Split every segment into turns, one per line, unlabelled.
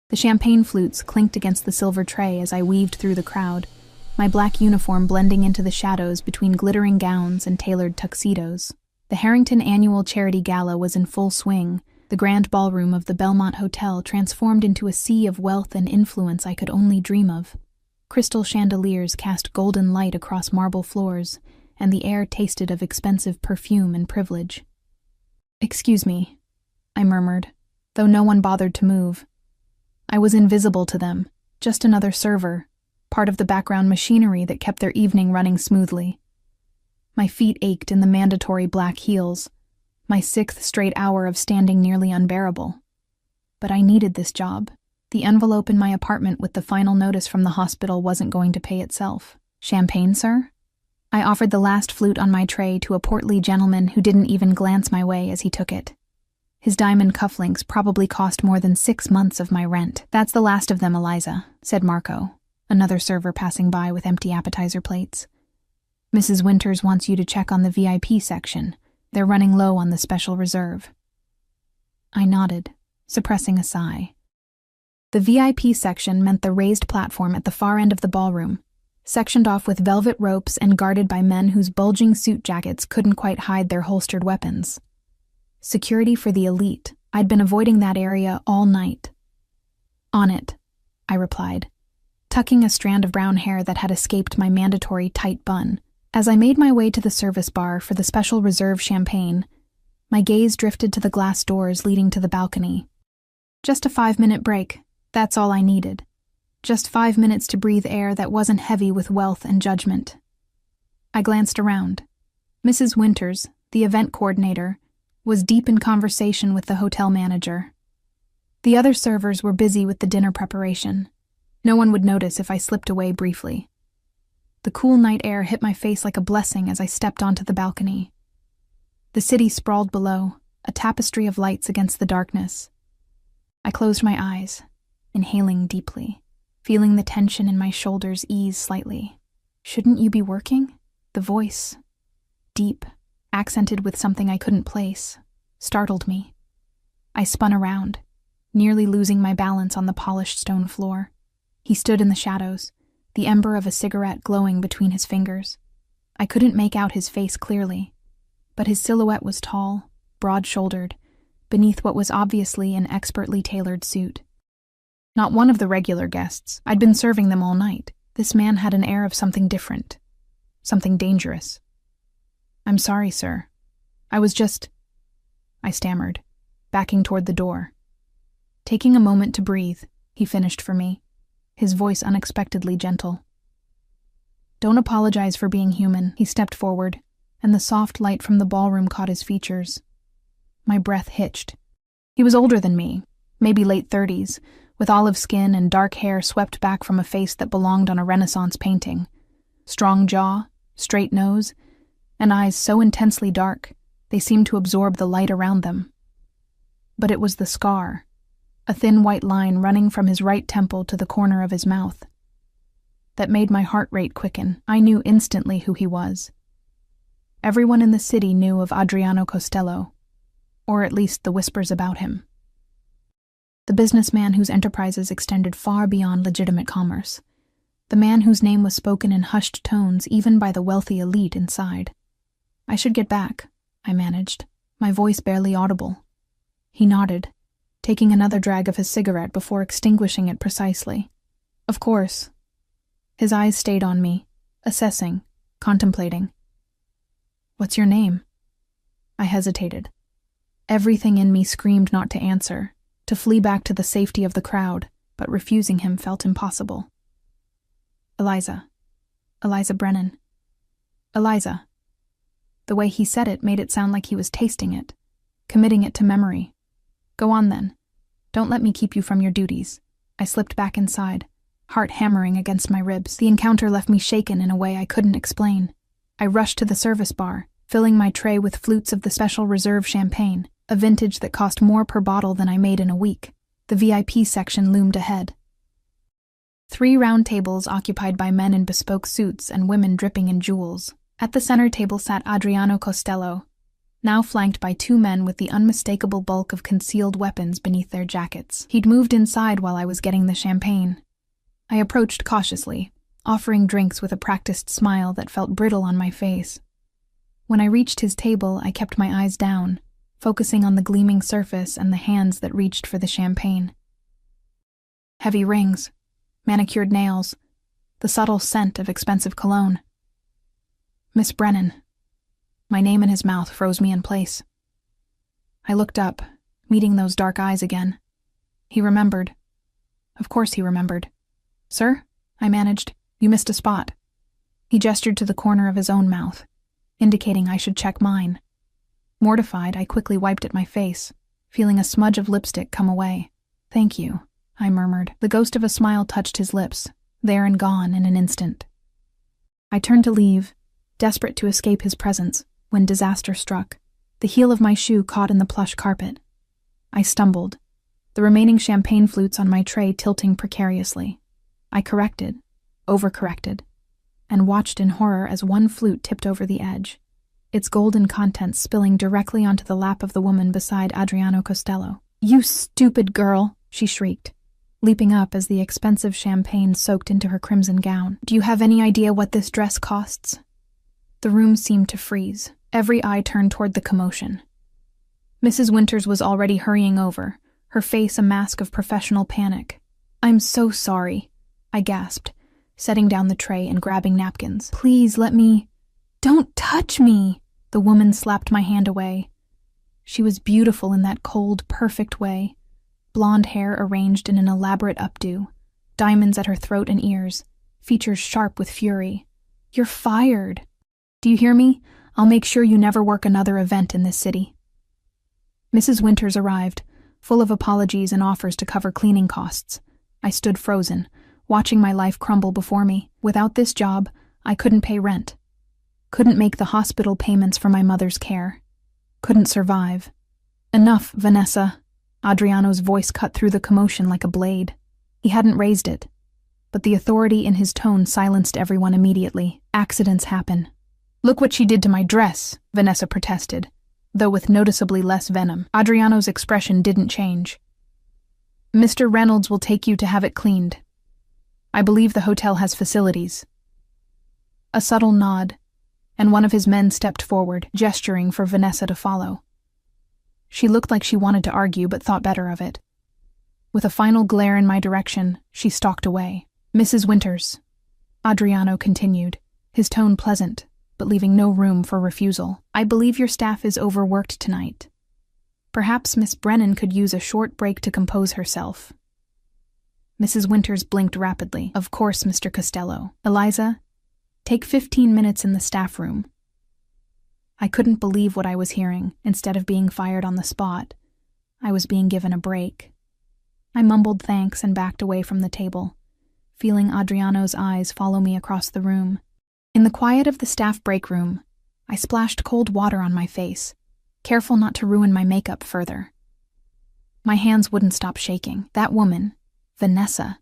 The champagne flutes clinked against the silver tray as I weaved through the crowd, my black uniform blending into the shadows between glittering gowns and tailored tuxedos. The Harrington annual charity gala was in full swing, the grand ballroom of the Belmont Hotel transformed into a sea of wealth and influence I could only dream of. Crystal chandeliers cast golden light across marble floors, and the air tasted of expensive perfume and privilege. "Excuse me," I murmured, though no one bothered to move. I was invisible to them, just another server, part of the background machinery that kept their evening running smoothly. My feet ached in the mandatory black heels, my 6th straight hour of standing nearly unbearable. But I needed this job. The envelope in my apartment with the final notice from the hospital wasn't going to pay itself. "Champagne, sir?" I offered the last flute on my tray to a portly gentleman who didn't even glance my way as he took it. His diamond cufflinks probably cost more than 6 months of my rent. "That's the last of them, Eliza," said Marco, another server passing by with empty appetizer plates. "Mrs. Winters wants you to check on the VIP section. They're running low on the special reserve." I nodded, suppressing a sigh. The VIP section meant the raised platform at the far end of the ballroom, sectioned off with velvet ropes and guarded by men whose bulging suit jackets couldn't quite hide their holstered weapons. Security for the elite. I'd been avoiding that area all night. "On it," I replied, tucking a strand of brown hair that had escaped my mandatory tight bun. As I made my way to the service bar for the special reserve champagne, my gaze drifted to the glass doors leading to the balcony. Just a 5-minute break, that's all I needed. Just 5 minutes to breathe air that wasn't heavy with wealth and judgment. I glanced around. Mrs. Winters, the event coordinator, was deep in conversation with the hotel manager. The other servers were busy with the dinner preparation. No one would notice if I slipped away briefly. The cool night air hit my face like a blessing as I stepped onto the balcony. The city sprawled below, a tapestry of lights against the darkness. I closed my eyes, inhaling deeply, feeling the tension in my shoulders ease slightly. "Shouldn't you be working?" The voice, deep, accented with something I couldn't place, startled me. I spun around, nearly losing my balance on the polished stone floor. He stood in the shadows, the ember of a cigarette glowing between his fingers. I couldn't make out his face clearly, but his silhouette was tall, broad-shouldered, beneath what was obviously an expertly tailored suit. Not one of the regular guests. I'd been serving them all night. This man had an air of something different, something dangerous. "I'm sorry, sir. I stammered, backing toward the door. Taking a moment to breathe, he finished for me, his voice unexpectedly gentle. "Don't apologize for being human." He stepped forward, and the soft light from the ballroom caught his features. My breath hitched. He was older than me, maybe late 30s, with olive skin and dark hair swept back from a face that belonged on a Renaissance painting. Strong jaw, straight nose, and eyes so intensely dark they seemed to absorb the light around them. But it was the scar, a thin white line running from his right temple to the corner of his mouth, that made my heart rate quicken. I knew instantly who he was. Everyone in the city knew of Adriano Costello, or at least the whispers about him. The businessman whose enterprises extended far beyond legitimate commerce. The man whose name was spoken in hushed tones even by the wealthy elite inside. "I should get back," I managed, my voice barely audible. He nodded, taking another drag of his cigarette before extinguishing it precisely. "Of course." His eyes stayed on me, assessing, contemplating. "What's your name?" I hesitated. Everything in me screamed not to answer, to flee back to the safety of the crowd, but refusing him felt impossible. "Eliza. Eliza Brennan. Eliza." The way he said it made it sound like he was tasting it, committing it to memory. "Go on then. Don't let me keep you from your duties." I slipped back inside, heart hammering against my ribs. The encounter left me shaken in a way I couldn't explain. I rushed to the service bar, filling my tray with flutes of the special reserve champagne, a vintage that cost more per bottle than I made in a week. The VIP section loomed ahead. 3 round tables occupied by men in bespoke suits and women dripping in jewels. At the center table sat Adriano Costello, now flanked by two men with the unmistakable bulk of concealed weapons beneath their jackets. He'd moved inside while I was getting the champagne. I approached cautiously, offering drinks with a practiced smile that felt brittle on my face. When I reached his table, I kept my eyes down, focusing on the gleaming surface and the hands that reached for the champagne. Heavy rings, manicured nails, the subtle scent of expensive cologne. Miss Brennan. My name in his mouth froze me in place. I looked up, meeting those dark eyes again. He remembered. Of course he remembered. "Sir?" I managed. "You missed a spot." He gestured to the corner of his own mouth, indicating I should check mine. Mortified, I quickly wiped at my face, feeling a smudge of lipstick come away. "Thank you," I murmured. The ghost of a smile touched his lips, there and gone in an instant. I turned to leave, desperate to escape his presence, when disaster struck. The heel of my shoe caught in the plush carpet. I stumbled, the remaining champagne flutes on my tray tilting precariously. I corrected, overcorrected, and watched in horror as one flute tipped over the edge, its golden contents spilling directly onto the lap of the woman beside Adriano Costello. "You stupid girl!" she shrieked, leaping up as the expensive champagne soaked into her crimson gown. "Do you have any idea what this dress costs?" The room seemed to freeze. Every eye turned toward the commotion. Mrs. Winters was already hurrying over, her face a mask of professional panic. "I'm so sorry," I gasped, setting down the tray and grabbing napkins. "Please let me—" "Don't touch me!" The woman slapped my hand away. She was beautiful in that cold, perfect way. Blonde hair arranged in an elaborate updo, diamonds at her throat and ears, features sharp with fury. "You're fired. Do you hear me? I'll make sure you never work another event in this city." Mrs. Winters arrived, full of apologies and offers to cover cleaning costs. I stood frozen, watching my life crumble before me. Without this job, I couldn't pay rent. Couldn't make the hospital payments for my mother's care. Couldn't survive. "Enough, Vanessa." Adriano's voice cut through the commotion like a blade. He hadn't raised it, but the authority in his tone silenced everyone immediately. "Accidents happen." "Look what she did to my dress," Vanessa protested, though with noticeably less venom. Adriano's expression didn't change. "Mr. Reynolds will take you to have it cleaned. I believe the hotel has facilities." A subtle nod, and one of his men stepped forward, gesturing for Vanessa to follow. She looked like she wanted to argue but thought better of it. With a final glare in my direction, she stalked away. "Mrs. Winters," Adriano continued, his tone pleasant, but leaving no room for refusal. "I believe your staff is overworked tonight. Perhaps Miss Brennan could use a short break to compose herself." Mrs. Winters blinked rapidly. "Of course, Mr. Costello. Eliza, take 15 minutes in the staff room." I couldn't believe what I was hearing. Instead of being fired on the spot, I was being given a break. I mumbled thanks and backed away from the table, feeling Adriano's eyes follow me across the room. In the quiet of the staff break room, I splashed cold water on my face, careful not to ruin my makeup further. My hands wouldn't stop shaking. That woman, Vanessa,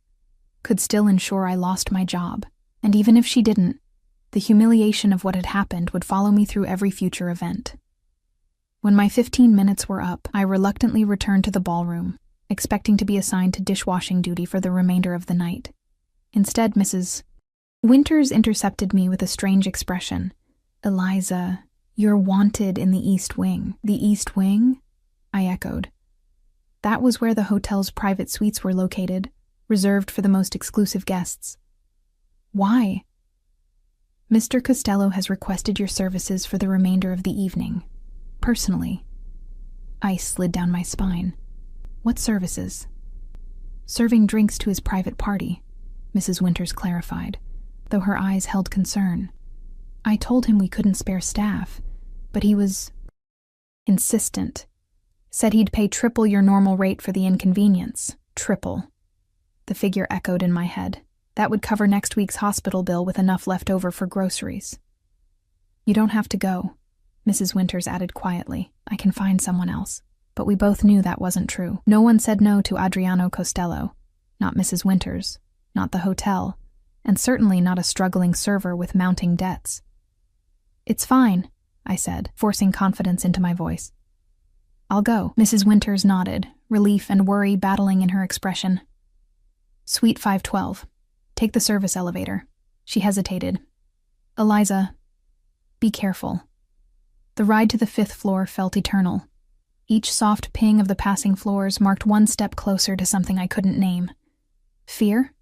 could still ensure I lost my job, and even if she didn't, the humiliation of what had happened would follow me through every future event. When my 15 minutes were up, I reluctantly returned to the ballroom, expecting to be assigned to dishwashing duty for the remainder of the night. Instead, Mrs. Winters intercepted me with a strange expression. "Eliza, you're wanted in the East Wing." "The East Wing?" I echoed. That was where the hotel's private suites were located, reserved for the most exclusive guests. "Why?" "Mr. Costello has requested your services for the remainder of the evening. Personally." Ice slid down my spine. "What services?" "Serving drinks to his private party," Mrs. Winters clarified, though her eyes held concern. "I told him we couldn't spare staff, but he was insistent. Said he'd pay triple your normal rate for the inconvenience." "Triple." The figure echoed in my head. That would cover next week's hospital bill with enough left over for groceries. "You don't have to go," Mrs. Winters added quietly. "I can find someone else." But we both knew that wasn't true. No one said no to Adriano Costello. Not Mrs. Winters, not the hotel, and certainly not a struggling server with mounting debts. "It's fine," I said, forcing confidence into my voice. I'll go. Mrs. Winters nodded, relief and worry battling in her expression. Suite 512. Take the service elevator. She hesitated. Eliza, be careful. The ride to the 5th floor felt eternal. Each soft ping of the passing floors marked one step closer to something I couldn't name. Fear?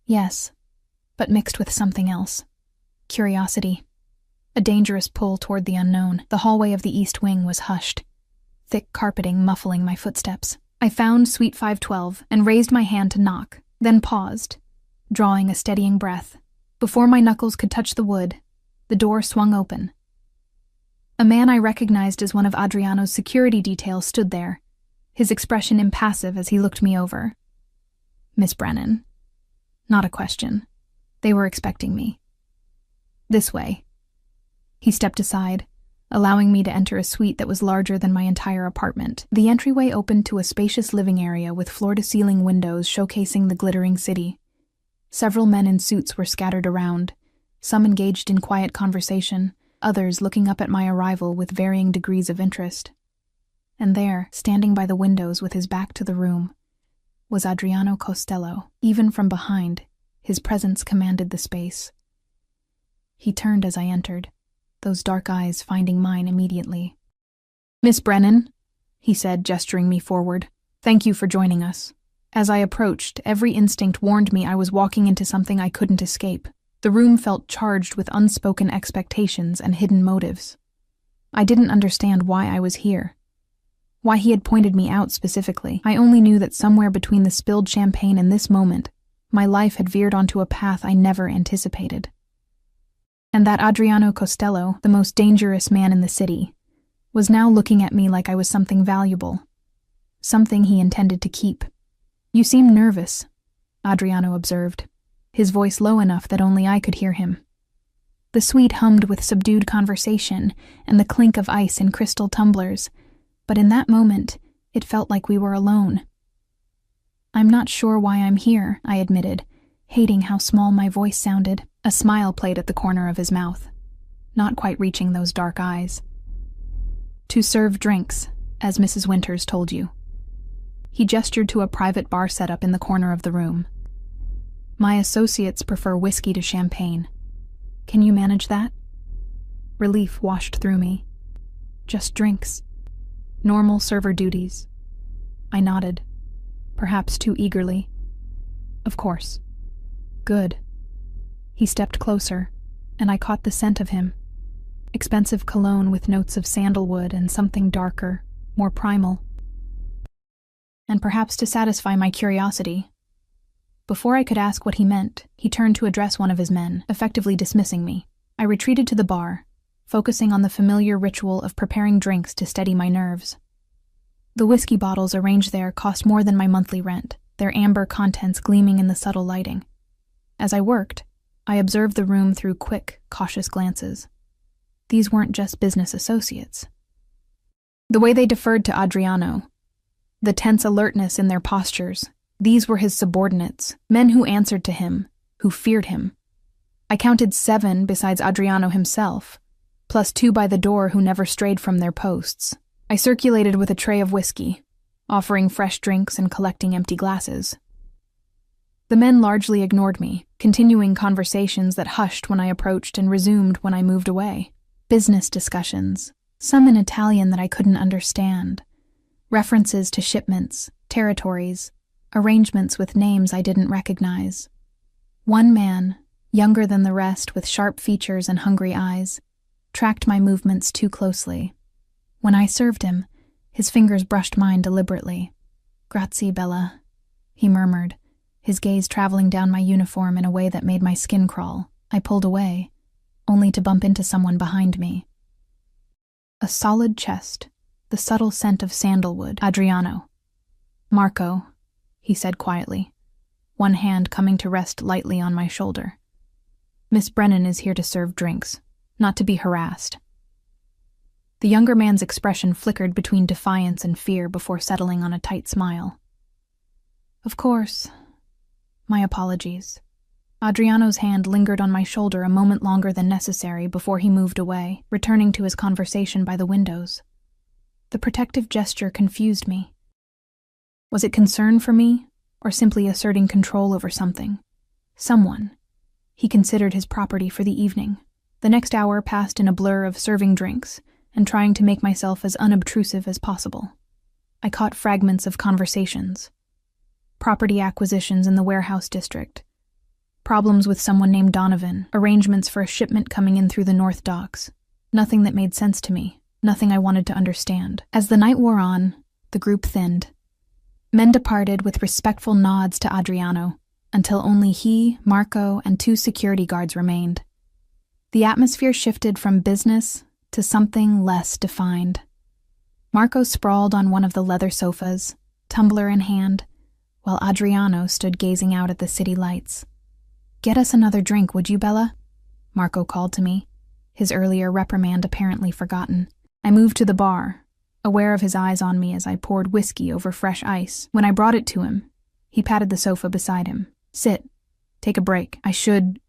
Yes, but mixed with something else. Curiosity. A dangerous pull toward the unknown. The hallway of the East Wing was hushed, thick carpeting muffling my footsteps. I found Suite 512 and raised my hand to knock, then paused, drawing a steadying breath. Before my knuckles could touch the wood, the door swung open. A man I recognized as one of Adriano's security detail stood there, his expression impassive as he looked me over. Miss Brennan. Not a question. They were expecting me. This way. He stepped aside, allowing me to enter a suite that was larger than my entire apartment. The entryway opened to a spacious living area with floor-to-ceiling windows showcasing the glittering city. Several men in suits were scattered around, some engaged in quiet conversation, others looking up at my arrival with varying degrees of interest. And there, standing by the windows with his back to the room, was Adriano Costello. Even from behind, his presence commanded the space. He turned as I entered, those dark eyes finding mine immediately. Miss Brennan, he said, gesturing me forward. Thank you for joining us. As I approached, every instinct warned me I was walking into something I couldn't escape. The room felt charged with unspoken expectations and hidden motives. I didn't understand why I was here, why he had pointed me out specifically. I only knew that somewhere between the spilled champagne and this moment, my life had veered onto a path I never anticipated. And that Adriano Costello, the most dangerous man in the city, was now looking at me like I was something valuable, something he intended to keep. You seem nervous, Adriano observed, his voice low enough that only I could hear him. The suite hummed with subdued conversation and the clink of ice in crystal tumblers, but in that moment, it felt like we were alone. I'm not sure why I'm here, I admitted, hating how small my voice sounded. A smile played at the corner of his mouth, not quite reaching those dark eyes. To serve drinks, as Mrs. Winters told you. He gestured to a private bar setup in the corner of the room. My associates prefer whiskey to champagne. Can you manage that? Relief washed through me. Just drinks. Normal server duties. I nodded, perhaps too eagerly. Of course. Good. He stepped closer, and I caught the scent of him. Expensive cologne with notes of sandalwood and something darker, more primal. And perhaps to satisfy my curiosity, before I could ask what he meant, he turned to address one of his men, effectively dismissing me. I retreated to the bar, focusing on the familiar ritual of preparing drinks to steady my nerves. The whiskey bottles arranged there cost more than my monthly rent, their amber contents gleaming in the subtle lighting. As I worked, I observed the room through quick, cautious glances. These weren't just business associates. The way they deferred to Adriano, the tense alertness in their postures, these were his subordinates, men who answered to him, who feared him. I counted 7 besides Adriano himself, plus 2 by the door who never strayed from their posts. I circulated with a tray of whiskey, offering fresh drinks and collecting empty glasses. The men largely ignored me, continuing conversations that hushed when I approached and resumed when I moved away. Business discussions, some in Italian that I couldn't understand. References to shipments, territories, arrangements with names I didn't recognize. One man, younger than the rest with sharp features and hungry eyes, tracked my movements too closely. When I served him, his fingers brushed mine deliberately. "Grazie, Bella," he murmured, his gaze traveling down my uniform in a way that made my skin crawl. I pulled away, only to bump into someone behind me. A solid chest, the subtle scent of sandalwood. Adriano. "Marco," he said quietly, one hand coming to rest lightly on my shoulder. "Miss Brennan is here to serve drinks, not to be harassed." The younger man's expression flickered between defiance and fear before settling on a tight smile. "Of course. My apologies." Adriano's hand lingered on my shoulder a moment longer than necessary before he moved away, returning to his conversation by the windows. The protective gesture confused me. Was it concern for me, or simply asserting control over something? Someone. He considered his property for the evening. The next hour passed in a blur of serving drinks and trying to make myself as unobtrusive as possible. I caught fragments of conversations. Property acquisitions in the warehouse district. Problems with someone named Donovan. Arrangements for a shipment coming in through the North Docks. Nothing that made sense to me. Nothing I wanted to understand. As the night wore on, the group thinned. Men departed with respectful nods to Adriano, until only he, Marco, and 2 security guards remained. The atmosphere shifted from business to something less defined. Marco sprawled on one of the leather sofas, tumbler in hand, while Adriano stood gazing out at the city lights. "Get us another drink, would you, Bella?" Marco called to me, his earlier reprimand apparently forgotten. I moved to the bar, aware of his eyes on me as I poured whiskey over fresh ice. When I brought it to him, he patted the sofa beside him. "Sit. Take a break. I should...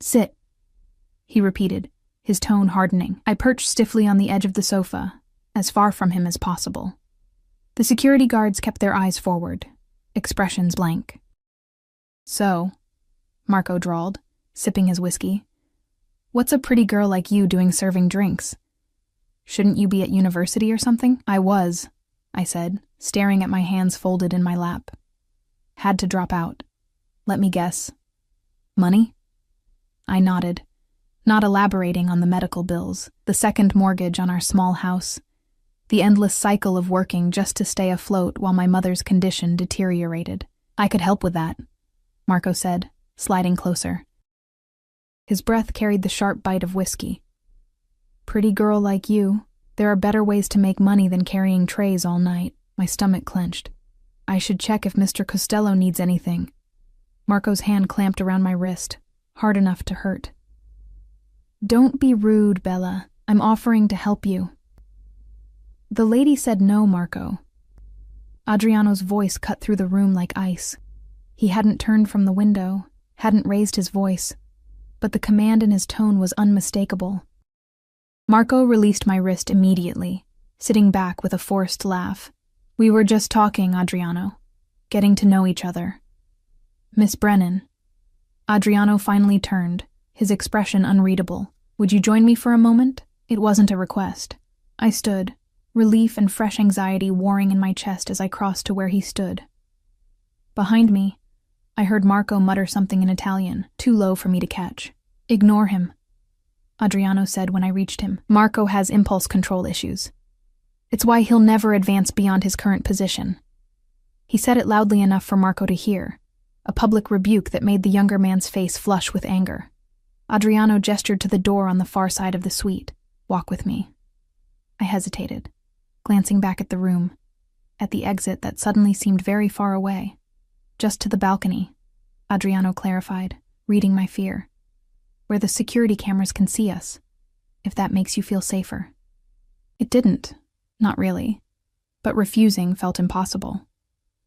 sit," he repeated, his tone hardening. I perched stiffly on the edge of the sofa, as far from him as possible. The security guards kept their eyes forward, expressions blank. "So," Marco drawled, sipping his whiskey, "what's a pretty girl like you doing serving drinks? Shouldn't you be at university or something?" "I was," I said, staring at my hands folded in my lap. "Had to drop out. Let me guess. Money?" I nodded, not elaborating on the medical bills, the second mortgage on our small house, the endless cycle of working just to stay afloat while my mother's condition deteriorated. "I could help with that," Marco said, sliding closer. His breath carried the sharp bite of whiskey. "Pretty girl like you, there are better ways to make money than carrying trays all night." My stomach clenched. "I should check if Mr. Costello needs anything." Marco's hand clamped around my wrist, hard enough to hurt. "Don't be rude, Bella. I'm offering to help you." "The lady said no, Marco." Adriano's voice cut through the room like ice. He hadn't turned from the window, hadn't raised his voice, but the command in his tone was unmistakable. Marco released my wrist immediately, sitting back with a forced laugh. "We were just talking, Adriano. Getting to know each other." "Miss Brennan." Adriano finally turned, his expression unreadable. "Would you join me for a moment?" It wasn't a request. I stood, relief and fresh anxiety warring in my chest as I crossed to where he stood. Behind me, I heard Marco mutter something in Italian, too low for me to catch. "Ignore him," Adriano said when I reached him. "Marco has impulse control issues. It's why he'll never advance beyond his current position." He said it loudly enough for Marco to hear, a public rebuke that made the younger man's face flush with anger. Adriano gestured to the door on the far side of the suite. "Walk with me." I hesitated, glancing back at the room, at the exit that suddenly seemed very far away. "Just to the balcony," Adriano clarified, reading my fear. "Where the security cameras can see us, if that makes you feel safer." It didn't, not really, but refusing felt impossible.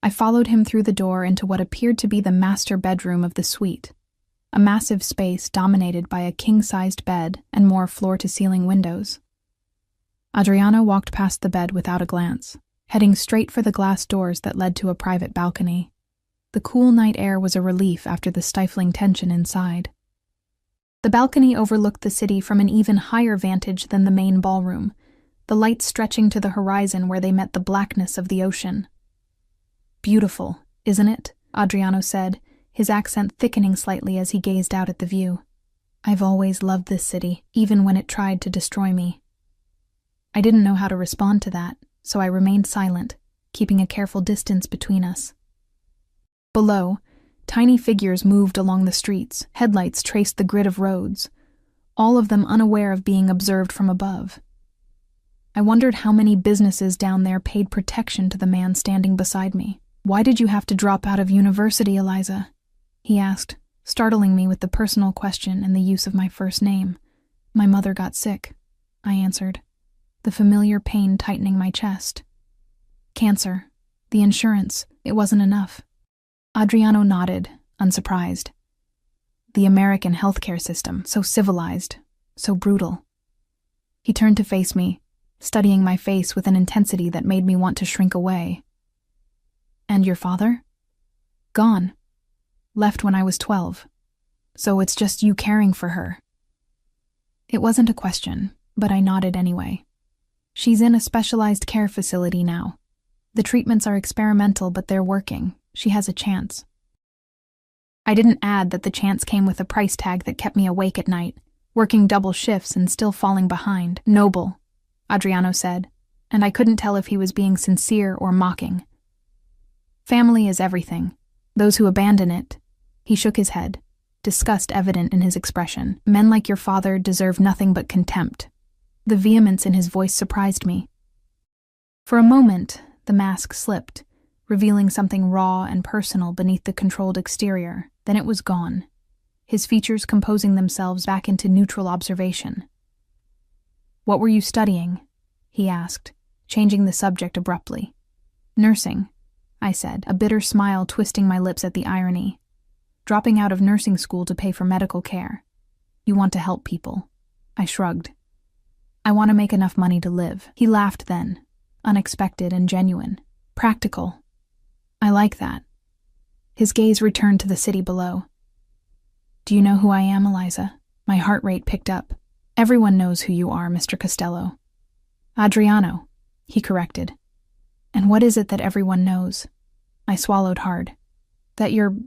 I followed him through the door into what appeared to be the master bedroom of the suite, a massive space dominated by a king-sized bed and more floor-to-ceiling windows. Adriano walked past the bed without a glance, heading straight for the glass doors that led to a private balcony. The cool night air was a relief after the stifling tension inside. The balcony overlooked the city from an even higher vantage than the main ballroom, the lights stretching to the horizon where they met the blackness of the ocean. "Beautiful, isn't it?" Adriano said, his accent thickening slightly as he gazed out at the view. "I've always loved this city, even when it tried to destroy me." I didn't know how to respond to that, so I remained silent, keeping a careful distance between us. Below, tiny figures moved along the streets, headlights traced the grid of roads, all of them unaware of being observed from above. I wondered how many businesses down there paid protection to the man standing beside me. "Why did you have to drop out of university, Eliza?" he asked, startling me with the personal question and the use of my first name. "My mother got sick," I answered, the familiar pain tightening my chest. "Cancer. The insurance. It wasn't enough." Adriano nodded, unsurprised. The American healthcare system, so civilized, so brutal. He turned to face me, studying my face with an intensity that made me want to shrink away. And your father? Gone. Left when I was 12. So it's just you caring for her. It wasn't a question, but I nodded anyway. She's in a specialized care facility now. The treatments are experimental, but they're working. She has a chance. I didn't add that the chance came with a price tag that kept me awake at night, working double shifts and still falling behind. Noble, Adriano said, and I couldn't tell if he was being sincere or mocking. Family is everything. Those who abandon it. He shook his head, disgust evident in his expression. Men like your father deserve nothing but contempt. The vehemence in his voice surprised me. For a moment, the mask slipped, revealing something raw and personal beneath the controlled exterior. Then it was gone, his features composing themselves back into neutral observation. What were you studying? He asked, changing the subject abruptly. Nursing, I said, a bitter smile twisting my lips at the irony. Dropping out of nursing school to pay for medical care. You want to help people. I shrugged. I want to make enough money to live. He laughed then, unexpected and genuine. Practical. I like that. His gaze returned to the city below. Do you know who I am, Eliza? My heart rate picked up. Everyone knows who you are, Mr. Costello. Adriano, he corrected. And what is it that everyone knows? I swallowed hard. That you're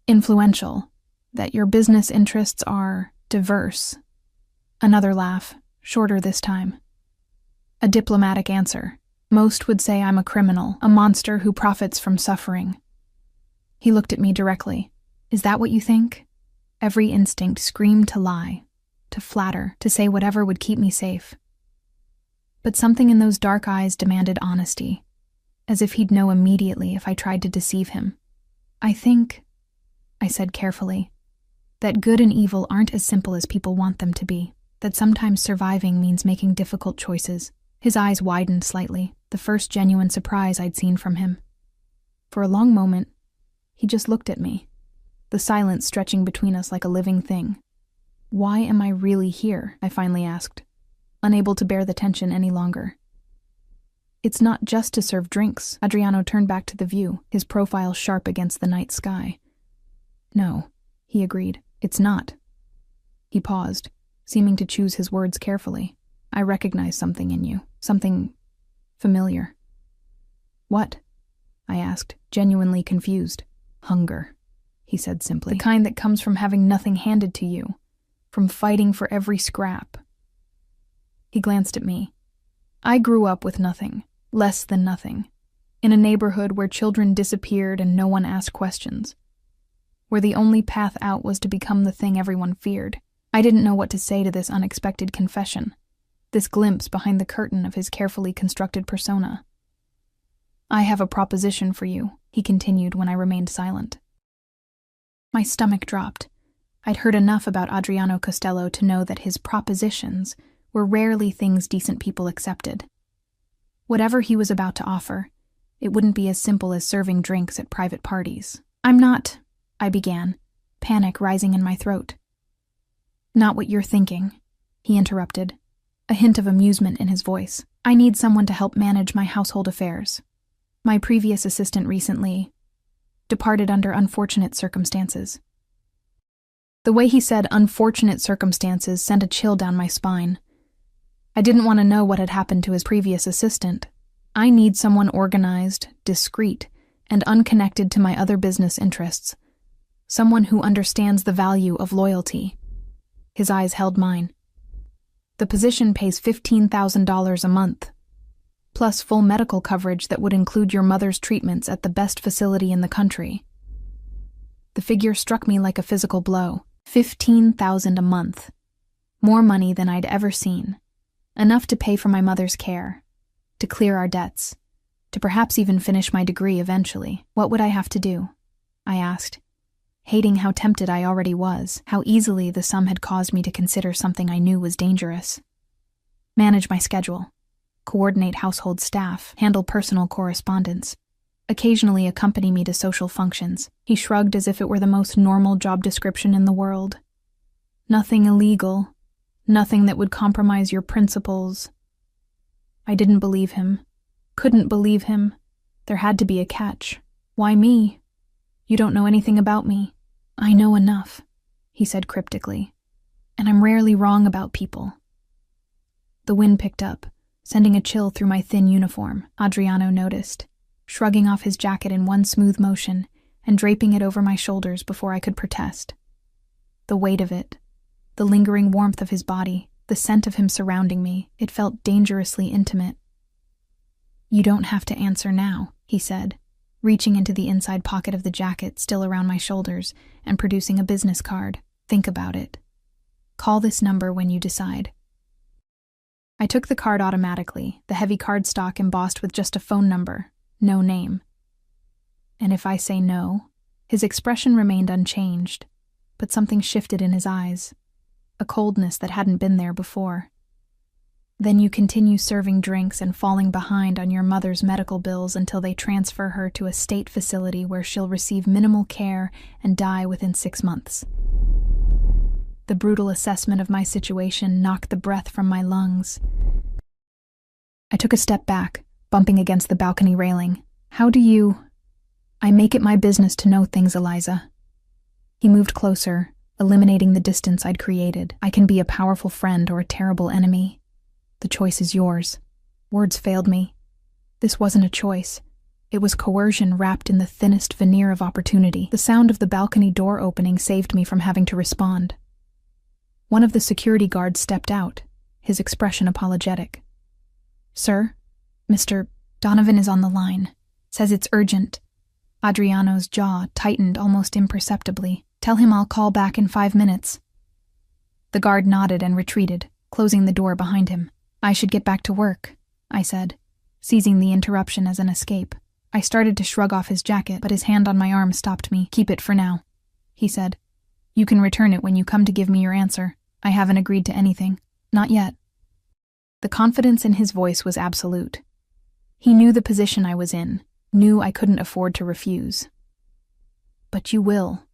influential. That your business interests are diverse. Another laugh, shorter this time. A diplomatic answer. Most would say I'm a criminal, a monster who profits from suffering. He looked at me directly. Is that what you think? Every instinct screamed to lie, to flatter, to say whatever would keep me safe. But something in those dark eyes demanded honesty, as if he'd know immediately if I tried to deceive him. I think, I said carefully, that good and evil aren't as simple as people want them to be, that sometimes surviving means making difficult choices. His eyes widened slightly, the first genuine surprise I'd seen from him. For a long moment, he just looked at me, the silence stretching between us like a living thing. Why am I really here? I finally asked, unable to bear the tension any longer. It's not just to serve drinks. Adriano turned back to the view, his profile sharp against the night sky. No, he agreed, it's not. He paused, seeming to choose his words carefully. I recognize something in you, something familiar. What? I asked, genuinely confused. Hunger, he said simply. The kind that comes from having nothing handed to you, from fighting for every scrap. He glanced at me. I grew up with nothing, less than nothing, in a neighborhood where children disappeared and no one asked questions, where the only path out was to become the thing everyone feared. I didn't know what to say to this unexpected confession, this glimpse behind the curtain of his carefully constructed persona. I have a proposition for you, he continued when I remained silent. My stomach dropped. I'd heard enough about Adriano Costello to know that his propositions were rarely things decent people accepted. Whatever he was about to offer, it wouldn't be as simple as serving drinks at private parties. I'm not, I began, panic rising in my throat. Not what you're thinking, he interrupted, a hint of amusement in his voice. I need someone to help manage my household affairs. My previous assistant recently departed under unfortunate circumstances. The way he said unfortunate circumstances sent a chill down my spine. I didn't want to know what had happened to his previous assistant. I need someone organized, discreet, and unconnected to my other business interests. Someone who understands the value of loyalty. His eyes held mine. The position pays $15,000 a month, plus full medical coverage that would include your mother's treatments at the best facility in the country. The figure struck me like a physical blow. $15,000 a month. More money than I'd ever seen. Enough to pay for my mother's care, to clear our debts, to perhaps even finish my degree eventually. What would I have to do? I asked, hating how tempted I already was, how easily the sum had caused me to consider something I knew was dangerous. Manage my schedule, coordinate household staff, handle personal correspondence. occasionally accompany me to social functions. He shrugged as if it were the most normal job description in the world. Nothing illegal. Nothing that would compromise your principles. I didn't believe him. Couldn't believe him. There had to be a catch. Why me? You don't know anything about me. I know enough, he said cryptically. And I'm rarely wrong about people. The wind picked up, sending a chill through my thin uniform, Adriano noticed, shrugging off his jacket in one smooth motion and draping it over my shoulders before I could protest. The weight of it, the lingering warmth of his body, the scent of him surrounding me, it felt dangerously intimate. You don't have to answer now, he said, reaching into the inside pocket of the jacket still around my shoulders and producing a business card. Think about it. Call this number when you decide. I took the card automatically, the heavy cardstock embossed with just a phone number, no name. And if I say no? His expression remained unchanged, but something shifted in his eyes, a coldness that hadn't been there before. Then you continue serving drinks and falling behind on your mother's medical bills until they transfer her to a state facility where she'll receive minimal care and die within 6 months. The brutal assessment of my situation knocked the breath from my lungs. I took a step back, bumping against the balcony railing. How do you... I make it my business to know things, Eliza. He moved closer, eliminating the distance I'd created. I can be a powerful friend or a terrible enemy. The choice is yours. Words failed me. This wasn't a choice. It was coercion wrapped in the thinnest veneer of opportunity. The sound of the balcony door opening saved me from having to respond. One of the security guards stepped out, his expression apologetic. Sir, Mr. Donovan is on the line. Says it's urgent. Adriano's jaw tightened almost imperceptibly. Tell him I'll call back in 5 minutes. The guard nodded and retreated, closing the door behind him. I should get back to work, I said, seizing the interruption as an escape. I started to shrug off his jacket, but his hand on my arm stopped me. Keep it for now, he said. You can return it when you come to give me your answer. I haven't agreed to anything. Not yet. The confidence in his voice was absolute. He knew the position I was in, knew I couldn't afford to refuse. But you will.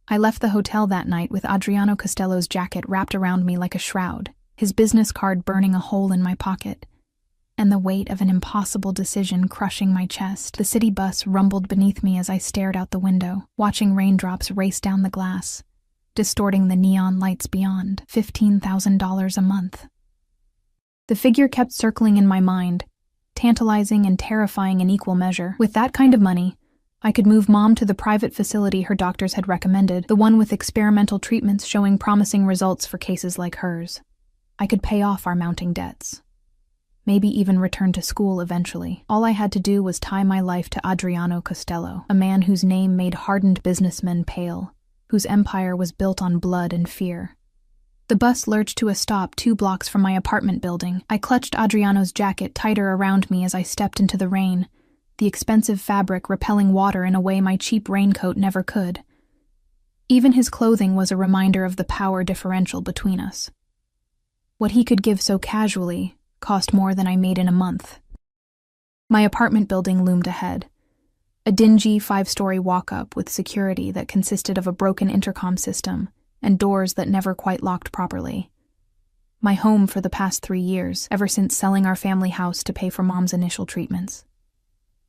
I left the hotel that night with Adriano Costello's jacket wrapped around me like a shroud, his business card burning a hole in my pocket, and the weight of an impossible decision crushing my chest. The city bus rumbled beneath me as I stared out the window, watching raindrops race down the glass, distorting the neon lights beyond. $15,000 a month. The figure kept circling in my mind, tantalizing and terrifying in equal measure. With that kind of money, I could move Mom to the private facility her doctors had recommended, the one with experimental treatments showing promising results for cases like hers. I could pay off our mounting debts. Maybe even return to school eventually. All I had to do was tie my life to Adriano Costello, a man whose name made hardened businessmen pale, whose empire was built on blood and fear. The bus lurched to a stop 2 blocks from my apartment building. I clutched Adriano's jacket tighter around me as I stepped into the rain, the expensive fabric repelling water in a way my cheap raincoat never could. Even his clothing was a reminder of the power differential between us. What he could give so casually cost more than I made in a month. My apartment building loomed ahead. A dingy 5-story walk-up with security that consisted of a broken intercom system and doors that never quite locked properly. My home for the past 3 years, ever since selling our family house to pay for Mom's initial treatments.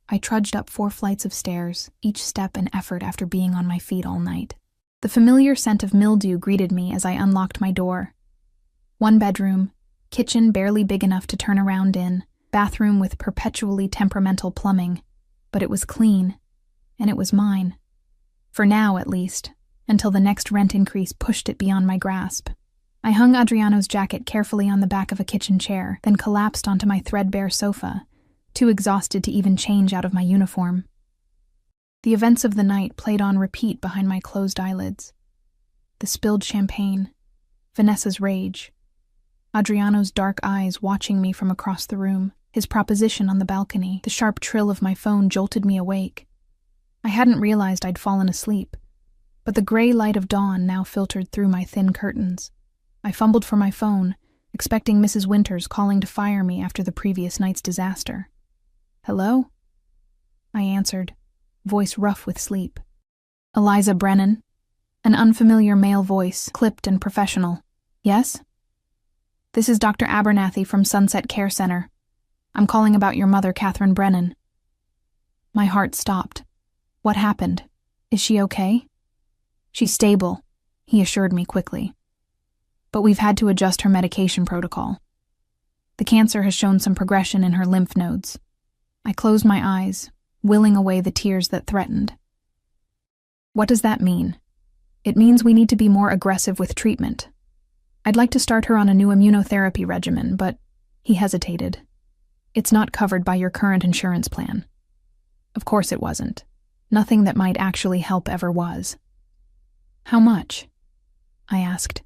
I trudged up 4 flights of stairs, each step an effort after being on my feet all night. The familiar scent of mildew greeted me as I unlocked my door. 1 bedroom, kitchen barely big enough to turn around in, bathroom with perpetually temperamental plumbing. But it was clean, and it was mine. For now, at least, until the next rent increase pushed it beyond my grasp. I hung Adriano's jacket carefully on the back of a kitchen chair, then collapsed onto my threadbare sofa, too exhausted to even change out of my uniform. The events of the night played on repeat behind my closed eyelids. The spilled champagne, Vanessa's rage, Adriano's dark eyes watching me from across the room, his proposition on the balcony. The sharp trill of my phone jolted me awake. I hadn't realized I'd fallen asleep, but the gray light of dawn now filtered through my thin curtains. I fumbled for my phone, expecting Mrs. Winters calling to fire me after the previous night's disaster. Hello? I answered, voice rough with sleep. Eliza Brennan? An unfamiliar male voice, clipped and professional. Yes? This is Dr. Abernathy from Sunset Care Center. I'm calling about your mother, Catherine Brennan. My heart stopped. What happened? Is she okay? She's stable, he assured me quickly. But we've had to adjust her medication protocol. The cancer has shown some progression in her lymph nodes. I closed my eyes, willing away the tears that threatened. What does that mean? It means we need to be more aggressive with treatment. I'd like to start her on a new immunotherapy regimen, but he hesitated. It's not covered by your current insurance plan. Of course it wasn't. Nothing that might actually help ever was. How much? I asked,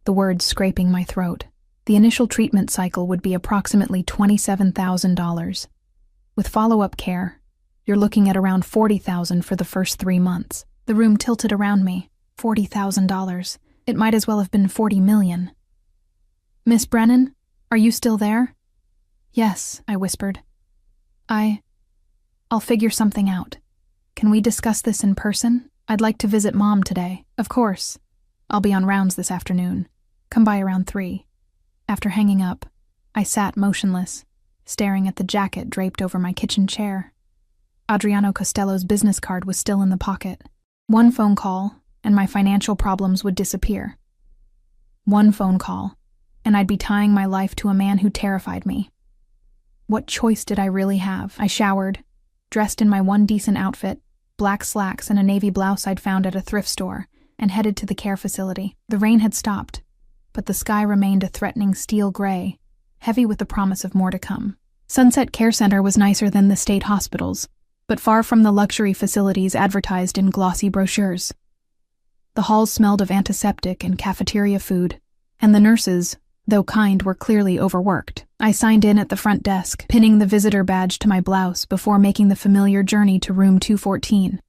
the words scraping my throat. The initial treatment cycle would be approximately $27,000. With follow-up care, you're looking at around $40,000 for the first 3 months. The room tilted around me. $40,000. It might as well have been $40 million. Miss Brennan, are you still there? Yes, I whispered. I'll figure something out. Can we discuss this in person? I'd like to visit Mom today. Of course. I'll be on rounds this afternoon. Come by around 3. After hanging up, I sat motionless, staring at the jacket draped over my kitchen chair. Adriano Costello's business card was still in the pocket. One phone call, and my financial problems would disappear. One phone call, and I'd be tying my life to a man who terrified me. What choice did I really have? I showered, dressed in my one decent outfit, black slacks and a navy blouse I'd found at a thrift store, and headed to the care facility. The rain had stopped, but the sky remained a threatening steel gray, heavy with the promise of more to come. Sunset Care Center was nicer than the state hospitals, but far from the luxury facilities advertised in glossy brochures. The halls smelled of antiseptic and cafeteria food, and the nurses, though kind, were clearly overworked. I signed in at the front desk, pinning the visitor badge to my blouse before making the familiar journey to room 214.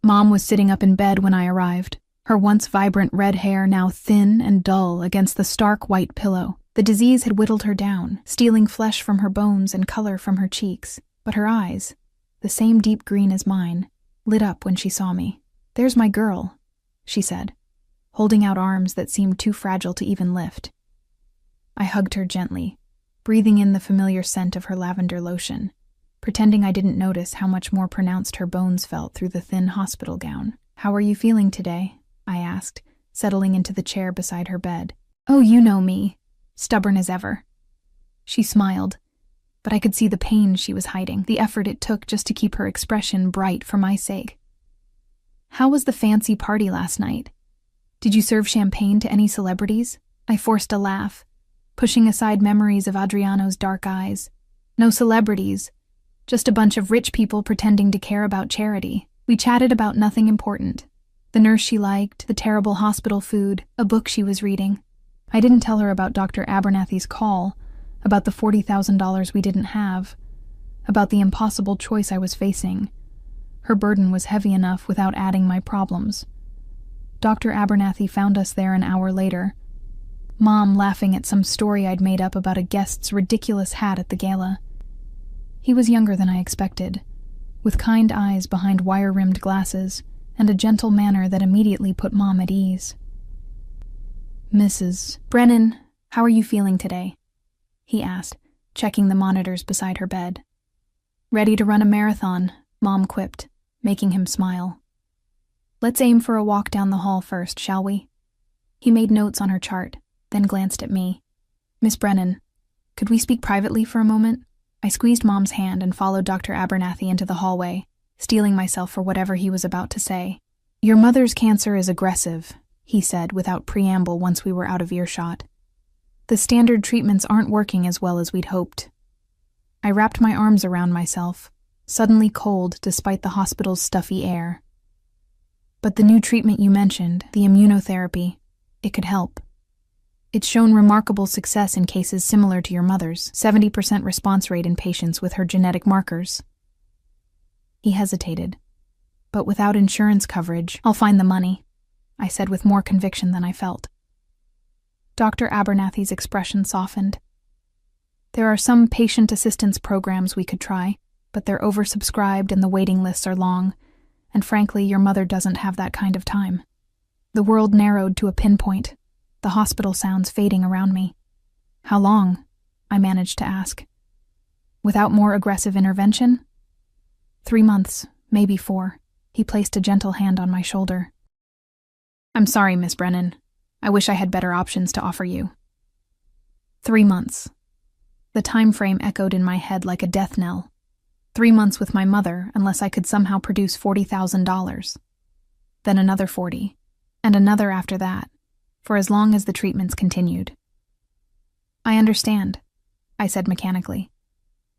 Mom was sitting up in bed when I arrived, her once vibrant red hair now thin and dull against the stark white pillow. The disease had whittled her down, stealing flesh from her bones and color from her cheeks, but her eyes, the same deep green as mine, lit up when she saw me. "There's my girl," she said, holding out arms that seemed too fragile to even lift. I hugged her gently, breathing in the familiar scent of her lavender lotion, pretending I didn't notice how much more pronounced her bones felt through the thin hospital gown. "How are you feeling today?" I asked, settling into the chair beside her bed. "Oh, you know me, stubborn as ever." She smiled, but I could see the pain she was hiding, the effort it took just to keep her expression bright for my sake. "How was the fancy party last night? Did you serve champagne to any celebrities?" I forced a laugh, pushing aside memories of Adriano's dark eyes. "No celebrities, just a bunch of rich people pretending to care about charity." We chatted about nothing important. The nurse she liked, the terrible hospital food, a book she was reading. I didn't tell her about Dr. Abernathy's call, about the $40,000 we didn't have, about the impossible choice I was facing. Her burden was heavy enough without adding my problems. Dr. Abernathy found us there an hour later, Mom laughing at some story I'd made up about a guest's ridiculous hat at the gala. He was younger than I expected, with kind eyes behind wire-rimmed glasses and a gentle manner that immediately put Mom at ease. "Mrs. Brennan, how are you feeling today?" he asked, checking the monitors beside her bed. "Ready to run a marathon," Mom quipped, making him smile. "Let's aim for a walk down the hall first, shall we?" He made notes on her chart, then glanced at me. "Miss Brennan, could we speak privately for a moment?" I squeezed Mom's hand and followed Dr. Abernathy into the hallway, steeling myself for whatever he was about to say. "Your mother's cancer is aggressive," he said without preamble once we were out of earshot. "The standard treatments aren't working as well as we'd hoped." I wrapped my arms around myself, suddenly cold despite the hospital's stuffy air. "But the new treatment you mentioned, the immunotherapy, it could help. It's shown remarkable success in cases similar to your mother's, 70% response rate in patients with her genetic markers." He hesitated. "But without insurance coverage, I'll find the money," I said with more conviction than I felt. Dr. Abernathy's expression softened. "There are some patient assistance programs we could try. but they're oversubscribed and the waiting lists are long, and frankly, your mother doesn't have that kind of time. The world narrowed to a pinpoint, the hospital sounds fading around me. How long? I managed to ask. Without more aggressive intervention? 3 months, maybe 4. He placed a gentle hand on my shoulder. I'm sorry, Miss Brennan. I wish I had better options to offer you. 3 months. The time frame echoed in my head like a death knell. 3 months with my mother, unless I could somehow produce $40,000. Then another 40, and another after that, for as long as the treatments continued. I understand, I said mechanically.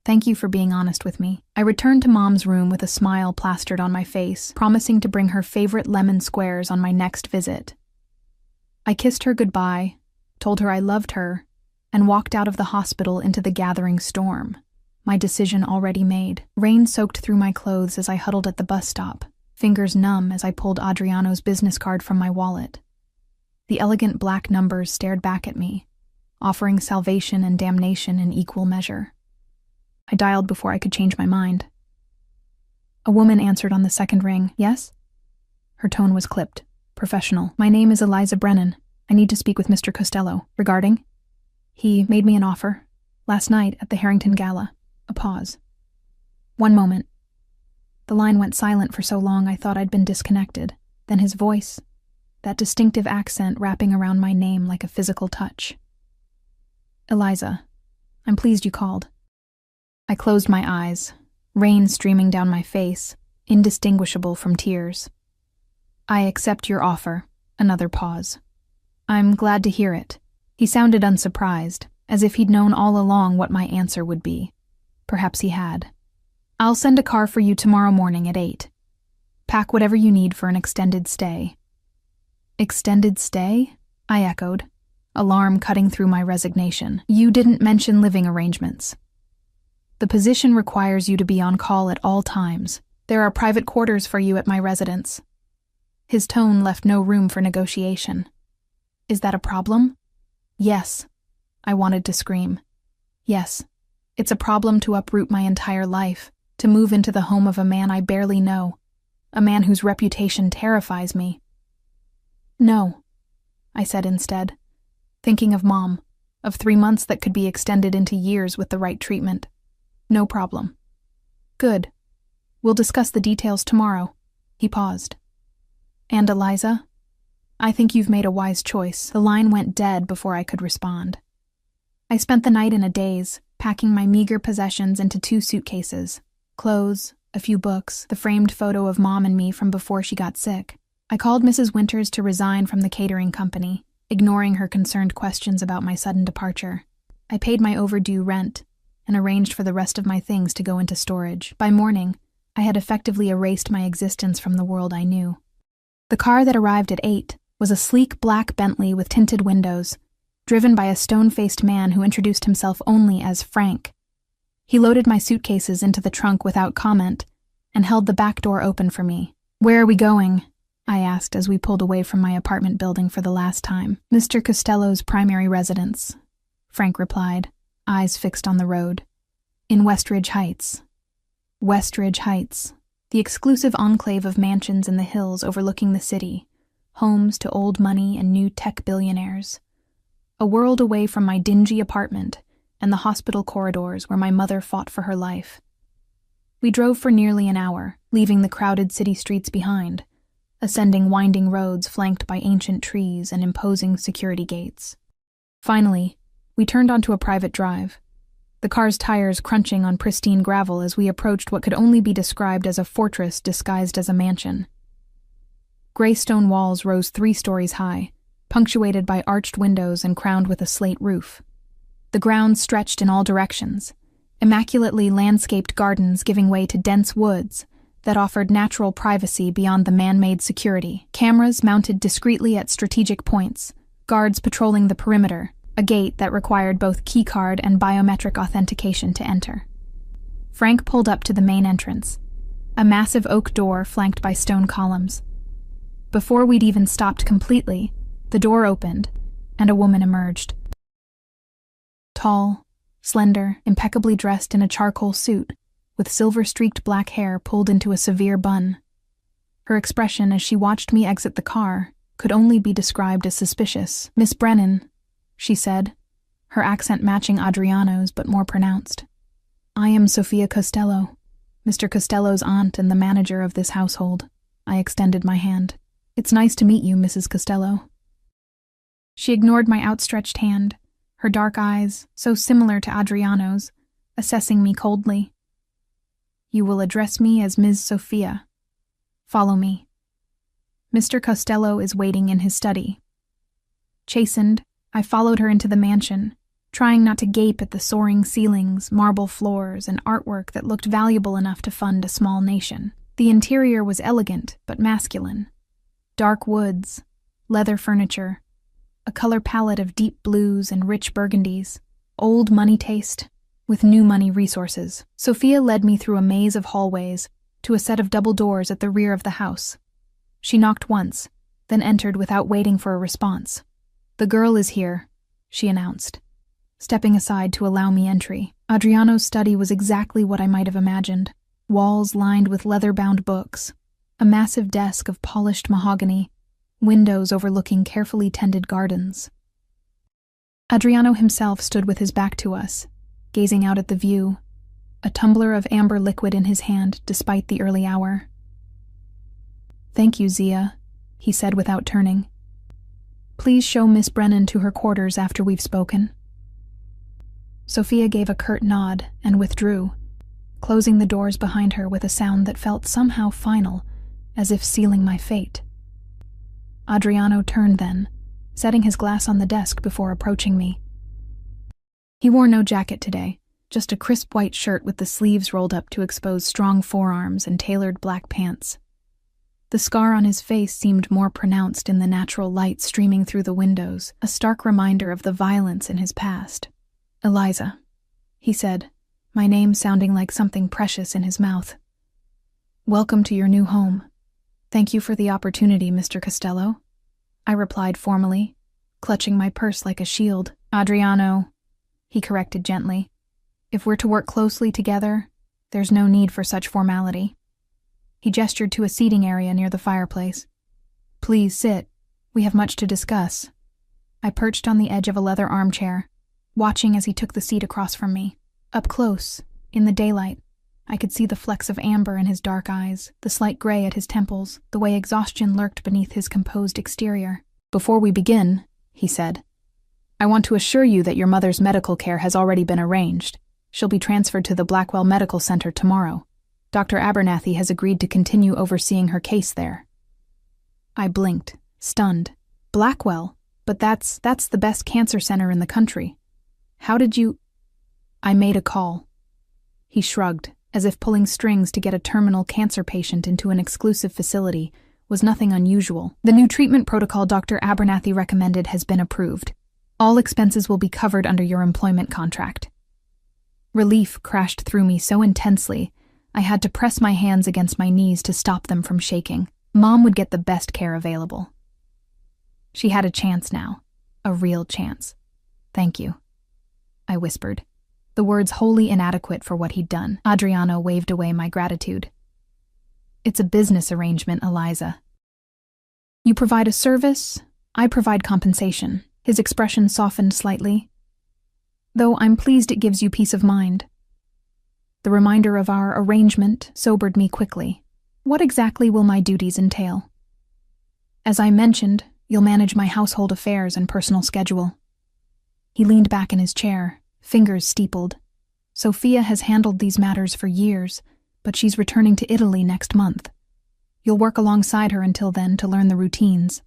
Thank you for being honest with me. I returned to Mom's room with a smile plastered on my face, promising to bring her favorite lemon squares on my next visit. I kissed her goodbye, told her I loved her, and walked out of the hospital into the gathering storm, my decision already made. Rain soaked through my clothes as I huddled at the bus stop, fingers numb as I pulled Adriano's business card from my wallet. The elegant black numbers stared back at me, offering salvation and damnation in equal measure. I dialed before I could change my mind. A woman answered on the second ring. Yes? Her tone was clipped, professional. My name is Eliza Brennan. I need to speak with Mr. Costello. Regarding? He made me an offer. Last night at the Harrington Gala. A pause. 1 moment. The line went silent for so long I thought I'd been disconnected. Then his voice, that distinctive accent wrapping around my name like a physical touch. Eliza, I'm pleased you called. I closed my eyes, rain streaming down my face, indistinguishable from tears. I accept your offer. Another pause. I'm glad to hear it. He sounded unsurprised, as if he'd known all along what my answer would be. Perhaps he had. I'll send a car for you tomorrow morning at 8. Pack whatever you need for an extended stay. Extended stay? I echoed, alarm cutting through my resignation. You didn't mention living arrangements. The position requires you to be on call at all times. There are private quarters for you at my residence. His tone left no room for negotiation. Is that a problem? Yes. I wanted to scream. Yes. It's a problem to uproot my entire life, to move into the home of a man I barely know, a man whose reputation terrifies me. No, I said instead, thinking of Mom, of 3 months that could be extended into years with the right treatment. No problem. Good. We'll discuss the details tomorrow. He paused. And Eliza? I think you've made a wise choice. The line went dead before I could respond. I spent the night in a daze, packing my meager possessions into 2 suitcases. Clothes, a few books, the framed photo of Mom and me from before she got sick. I called Mrs. Winters to resign from the catering company, ignoring her concerned questions about my sudden departure. I paid my overdue rent, and arranged for the rest of my things to go into storage. By morning, I had effectively erased my existence from the world I knew. The car that arrived at 8 was a sleek black Bentley with tinted windows, driven by a stone-faced man who introduced himself only as Frank. He loaded my suitcases into the trunk without comment and held the back door open for me. Where are we going? I asked as we pulled away from my apartment building for the last time. Mr. Costello's primary residence, Frank replied, eyes fixed on the road. In Westridge Heights. Westridge Heights, the exclusive enclave of mansions in the hills overlooking the city, homes to old money and new tech billionaires. A world away from my dingy apartment and the hospital corridors where my mother fought for her life. We drove for nearly an hour, leaving the crowded city streets behind, ascending winding roads flanked by ancient trees and imposing security gates. Finally, we turned onto a private drive, the car's tires crunching on pristine gravel as we approached what could only be described as a fortress disguised as a mansion. Gray stone walls rose 3 stories high, punctuated by arched windows and crowned with a slate roof. The grounds stretched in all directions, immaculately landscaped gardens giving way to dense woods that offered natural privacy beyond the man-made security. Cameras mounted discreetly at strategic points, guards patrolling the perimeter, a gate that required both keycard and biometric authentication to enter. Frank pulled up to the main entrance, a massive oak door flanked by stone columns. Before we'd even stopped completely, the door opened, and a woman emerged. Tall, slender, impeccably dressed in a charcoal suit, with silver-streaked black hair pulled into a severe bun. Her expression as she watched me exit the car could only be described as suspicious. "Miss Brennan," she said, her accent matching Adriano's but more pronounced. "I am Sofia Costello, Mr. Costello's aunt and the manager of this household." I extended my hand. "It's nice to meet you, Mrs. Costello." She ignored my outstretched hand, her dark eyes, so similar to Adriano's, assessing me coldly. "You will address me as Ms. Sophia. Follow me. Mr. Costello is waiting in his study." Chastened, I followed her into the mansion, trying not to gape at the soaring ceilings, marble floors, and artwork that looked valuable enough to fund a small nation. The interior was elegant but masculine. Dark woods, leather furniture, a color palette of deep blues and rich burgundies, old money taste with new money resources. Sophia led me through a maze of hallways to a set of double doors at the rear of the house. She knocked once, then entered without waiting for a response. "The girl is here," she announced, stepping aside to allow me entry. Adriano's study was exactly what I might have imagined. Walls lined with leather-bound books, a massive desk of polished mahogany, windows overlooking carefully tended gardens. Adriano himself stood with his back to us, gazing out at the view, a tumbler of amber liquid in his hand despite the early hour. "Thank you, Zia," he said without turning. "Please show Miss Brennan to her quarters after we've spoken." Sophia gave a curt nod and withdrew, closing the doors behind her with a sound that felt somehow final, as if sealing my fate. Adriano turned then, setting his glass on the desk before approaching me. He wore no jacket today, just a crisp white shirt with the sleeves rolled up to expose strong forearms and tailored black pants. The scar on his face seemed more pronounced in the natural light streaming through the windows, a stark reminder of the violence in his past. "Eliza," he said, my name sounding like something precious in his mouth. "Welcome to your new home." "Thank you for the opportunity, Mr. Costello," I replied formally, clutching my purse like a shield. "Adriano," he corrected gently. "If we're to work closely together, there's no need for such formality." He gestured to a seating area near the fireplace. "Please sit. We have much to discuss." I perched on the edge of a leather armchair, watching as he took the seat across from me. Up close, in the daylight, I could see the flecks of amber in his dark eyes, the slight gray at his temples, the way exhaustion lurked beneath his composed exterior. "Before we begin," he said, "I want to assure you that your mother's medical care has already been arranged. She'll be transferred to the Blackwell Medical Center tomorrow. Dr. Abernathy has agreed to continue overseeing her case there." I blinked, stunned. "Blackwell? But that's the best cancer center in the country. How did you—" "I made a call." He shrugged, as if pulling strings to get a terminal cancer patient into an exclusive facility was nothing unusual. "The new treatment protocol Dr. Abernathy recommended has been approved. All expenses will be covered under your employment contract." Relief crashed through me so intensely, I had to press my hands against my knees to stop them from shaking. Mom would get the best care available. She had a chance now, a real chance. "Thank you," I whispered, the words wholly inadequate for what he'd done. Adriano waved away my gratitude. "It's a business arrangement, Eliza. You provide a service, I provide compensation." His expression softened slightly. "Though I'm pleased it gives you peace of mind." The reminder of our arrangement sobered me quickly. "What exactly will my duties entail?" "As I mentioned, you'll manage my household affairs and personal schedule." He leaned back in his chair, fingers steepled. "Sophia has handled these matters for years, but she's returning to Italy next month. You'll work alongside her until then to learn the routines."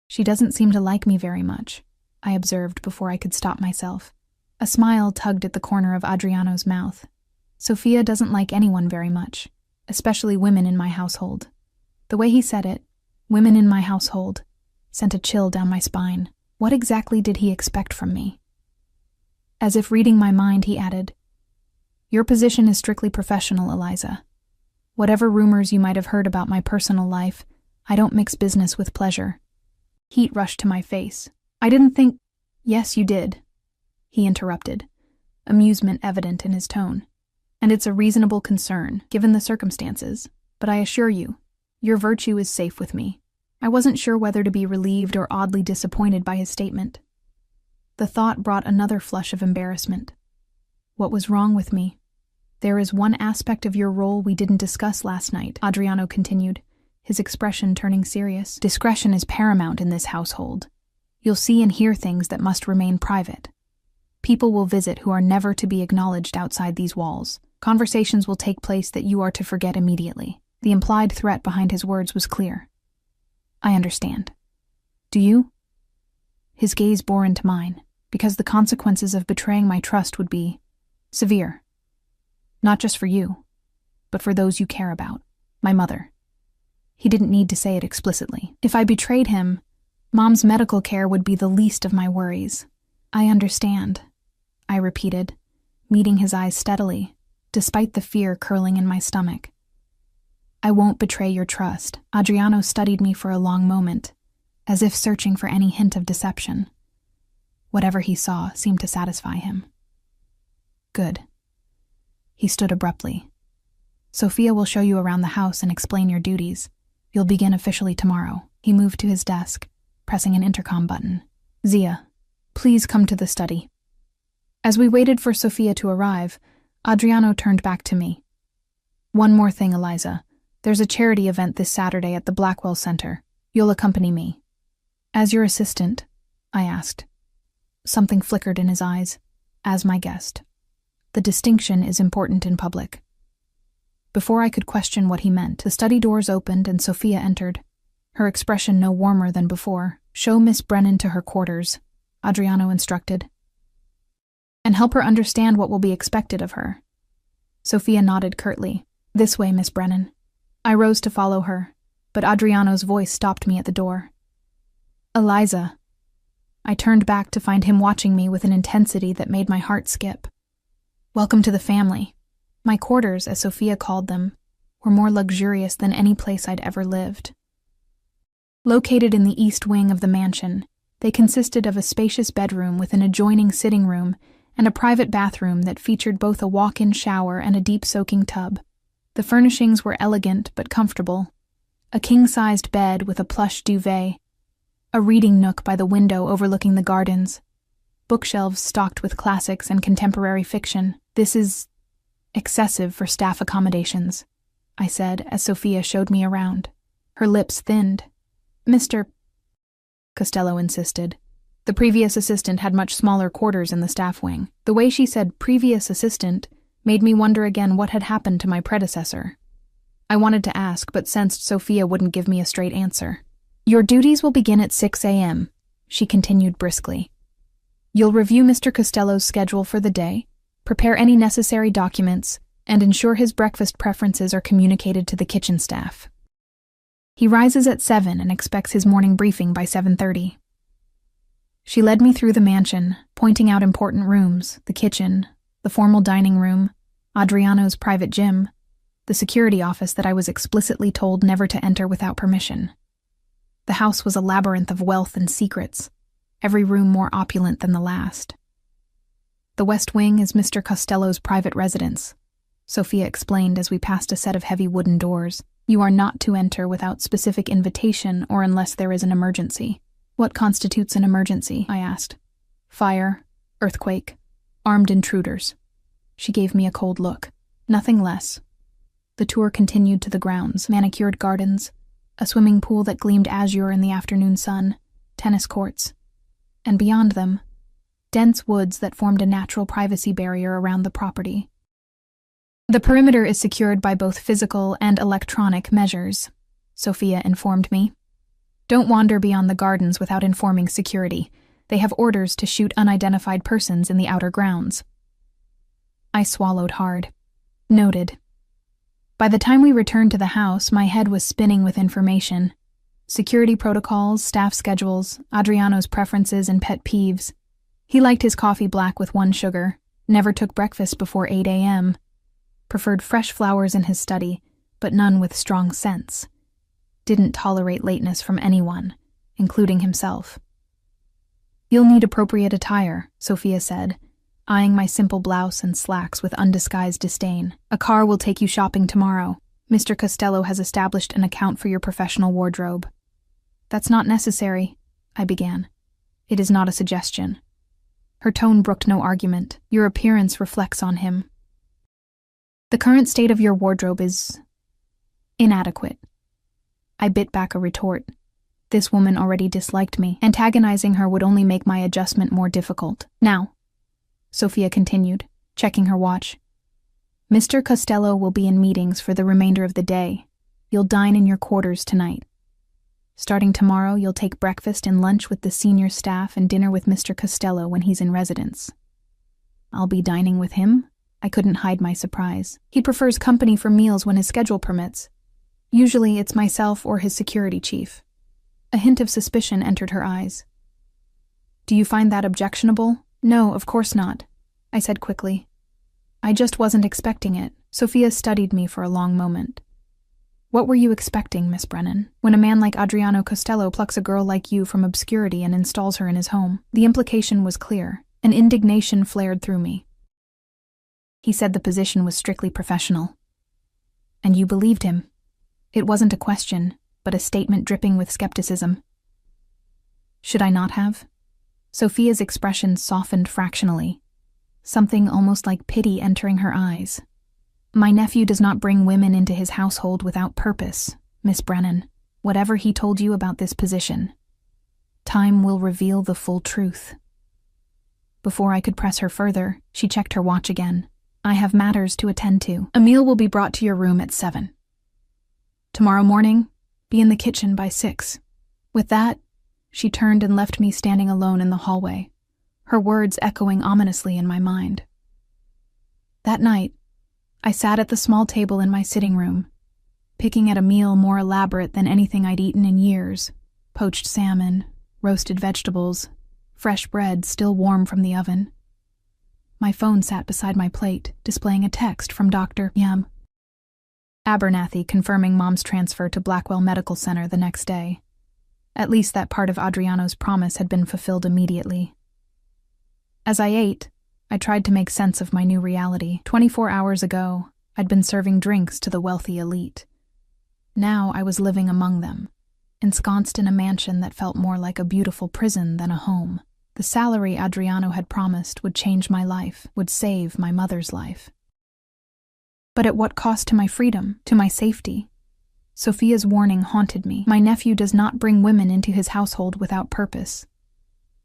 "She doesn't seem to like me very much," I observed before I could stop myself. A smile tugged at the corner of Adriano's mouth. "Sophia doesn't like anyone very much, especially women in my household." The way he said it, "women in my household," sent a chill down my spine. What exactly did he expect from me? As if reading my mind, he added, "Your position is strictly professional, Eliza. Whatever rumors you might have heard about my personal life, I don't mix business with pleasure." Heat rushed to my face. "I didn't think—" "Yes, you did," he interrupted, amusement evident in his tone. and it's a reasonable concern, given the circumstances. But I assure you, your virtue is safe with me. I wasn't sure whether to be relieved or oddly disappointed by his statement. The thought brought another flush of embarrassment. What was wrong with me? There is one aspect of your role we didn't discuss last night, Adriano continued, his expression turning serious. Discretion is paramount in this household. You'll see and hear things that must remain private. People will visit who are never to be acknowledged outside these walls. Conversations will take place that you are to forget immediately. The implied threat behind his words was clear. I understand. Do you? His gaze bore into mine, because the consequences of betraying my trust would be severe. Not just for you, but for those you care about, my mother. He didn't need to say it explicitly. If I betrayed him, Mom's medical care would be the least of my worries. I understand, I repeated, meeting his eyes steadily, despite the fear curling in my stomach. I won't betray your trust. Adriano studied me for a long moment, as if searching for any hint of deception. Whatever he saw seemed to satisfy him. Good. He stood abruptly. Sophia will show you around the house and explain your duties. You'll begin officially tomorrow. He moved to his desk, pressing an intercom button. Zia, please come to the study. As we waited for Sophia to arrive, Adriano turned back to me. One more thing, Eliza. There's a charity event this Saturday at the Blackwell Center. You'll accompany me. As your assistant, I asked. Something flickered in his eyes. As my guest. The distinction is important in public. Before I could question what he meant, the study doors opened and Sophia entered, her expression no warmer than before. Show Miss Brennan to her quarters, Adriano instructed, and help her understand what will be expected of her. Sophia nodded curtly. This way, Miss Brennan. I rose to follow her, but Adriano's voice stopped me at the door. Eliza. I turned back to find him watching me with an intensity that made my heart skip. Welcome to the family. My quarters, as Sophia called them, were more luxurious than any place I'd ever lived. Located in the east wing of the mansion, they consisted of a spacious bedroom with an adjoining sitting room and a private bathroom that featured both a walk-in shower and a deep soaking tub. The furnishings were elegant but comfortable. A king-sized bed with a plush duvet, a reading nook by the window overlooking the gardens, bookshelves stocked with classics and contemporary fiction. This is excessive for staff accommodations, I said as Sophia showed me around. Her lips thinned. Mr. Costello insisted. The previous assistant had much smaller quarters in the staff wing. The way she said previous assistant made me wonder again what had happened to my predecessor. I wanted to ask, but sensed Sophia wouldn't give me a straight answer. Your duties will begin at 6 a.m., she continued briskly. You'll review Mr. Costello's schedule for the day, prepare any necessary documents, and ensure his breakfast preferences are communicated to the kitchen staff. He rises at 7 and expects his morning briefing by 7:30. She led me through the mansion, pointing out important rooms, the kitchen, the formal dining room, Adriano's private gym, the security office that I was explicitly told never to enter without permission. The house was a labyrinth of wealth and secrets, every room more opulent than the last. The west wing is Mr. Costello's private residence, Sophia explained as we passed a set of heavy wooden doors. You are not to enter without specific invitation or unless there is an emergency. What constitutes an emergency? I asked. Fire, earthquake, armed intruders. She gave me a cold look. Nothing less. The tour continued to the grounds, manicured gardens, a swimming pool that gleamed azure in the afternoon sun, tennis courts, and beyond them, dense woods that formed a natural privacy barrier around the property. The perimeter is secured by both physical and electronic measures, Sophia informed me. Don't wander beyond the gardens without informing security. They have orders to shoot unidentified persons in the outer grounds. I swallowed hard. Noted. By the time we returned to the house, my head was spinning with information. Security protocols, staff schedules, Adriano's preferences and pet peeves. He liked his coffee black with 1 sugar, never took breakfast before 8 a.m., preferred fresh flowers in his study, but none with strong scents. Didn't tolerate lateness from anyone, including himself. You'll need appropriate attire, Sophia said, eyeing my simple blouse and slacks with undisguised disdain. "A car will take you shopping tomorrow. Mr. Costello has established an account for your professional wardrobe." "That's not necessary," I began. "It is not a suggestion." Her tone brooked no argument. "Your appearance reflects on him. The current state of your wardrobe is inadequate." I bit back a retort. This woman already disliked me. Antagonizing her would only make my adjustment more difficult. "Now," Sophia continued, checking her watch, "Mr. Costello will be in meetings for the remainder of the day. You'll dine in your quarters tonight. Starting tomorrow, you'll take breakfast and lunch with the senior staff and dinner with Mr. Costello when he's in residence." "I'll be dining with him?" I couldn't hide my surprise. "He prefers company for meals when his schedule permits. Usually it's myself or his security chief." A hint of suspicion entered her eyes. "Do you find that objectionable?" "No, of course not," I said quickly. "I just wasn't expecting it." Sophia studied me for a long moment. "What were you expecting, Miss Brennan, when a man like Adriano Costello plucks a girl like you from obscurity and installs her in his home?" The implication was clear, and indignation flared through me. "He said the position was strictly professional." "And you believed him?" It wasn't a question, but a statement dripping with skepticism. Should I not have? Sophia's expression softened fractionally, something almost like pity entering her eyes. "My nephew does not bring women into his household without purpose, Miss Brennan, whatever he told you about this position. Time will reveal the full truth." Before I could press her further, she checked her watch again. "I have matters to attend to. A meal will be brought to your room at 7. Tomorrow morning, be in the kitchen by 6. With that, she turned and left me standing alone in the hallway, her words echoing ominously in my mind. That night, I sat at the small table in my sitting room, picking at a meal more elaborate than anything I'd eaten in years: poached salmon, roasted vegetables, fresh bread still warm from the oven. My phone sat beside my plate, displaying a text from Dr. Abernathy confirming Mom's transfer to Blackwell Medical Center the next day. At least that part of Adriano's promise had been fulfilled immediately. As I ate, I tried to make sense of my new reality. 24 hours ago, I'd been serving drinks to the wealthy elite. Now I was living among them, ensconced in a mansion that felt more like a beautiful prison than a home. The salary Adriano had promised would change my life, would save my mother's life. But at what cost to my freedom, to my safety? Sophia's warning haunted me. My nephew does not bring women into his household without purpose.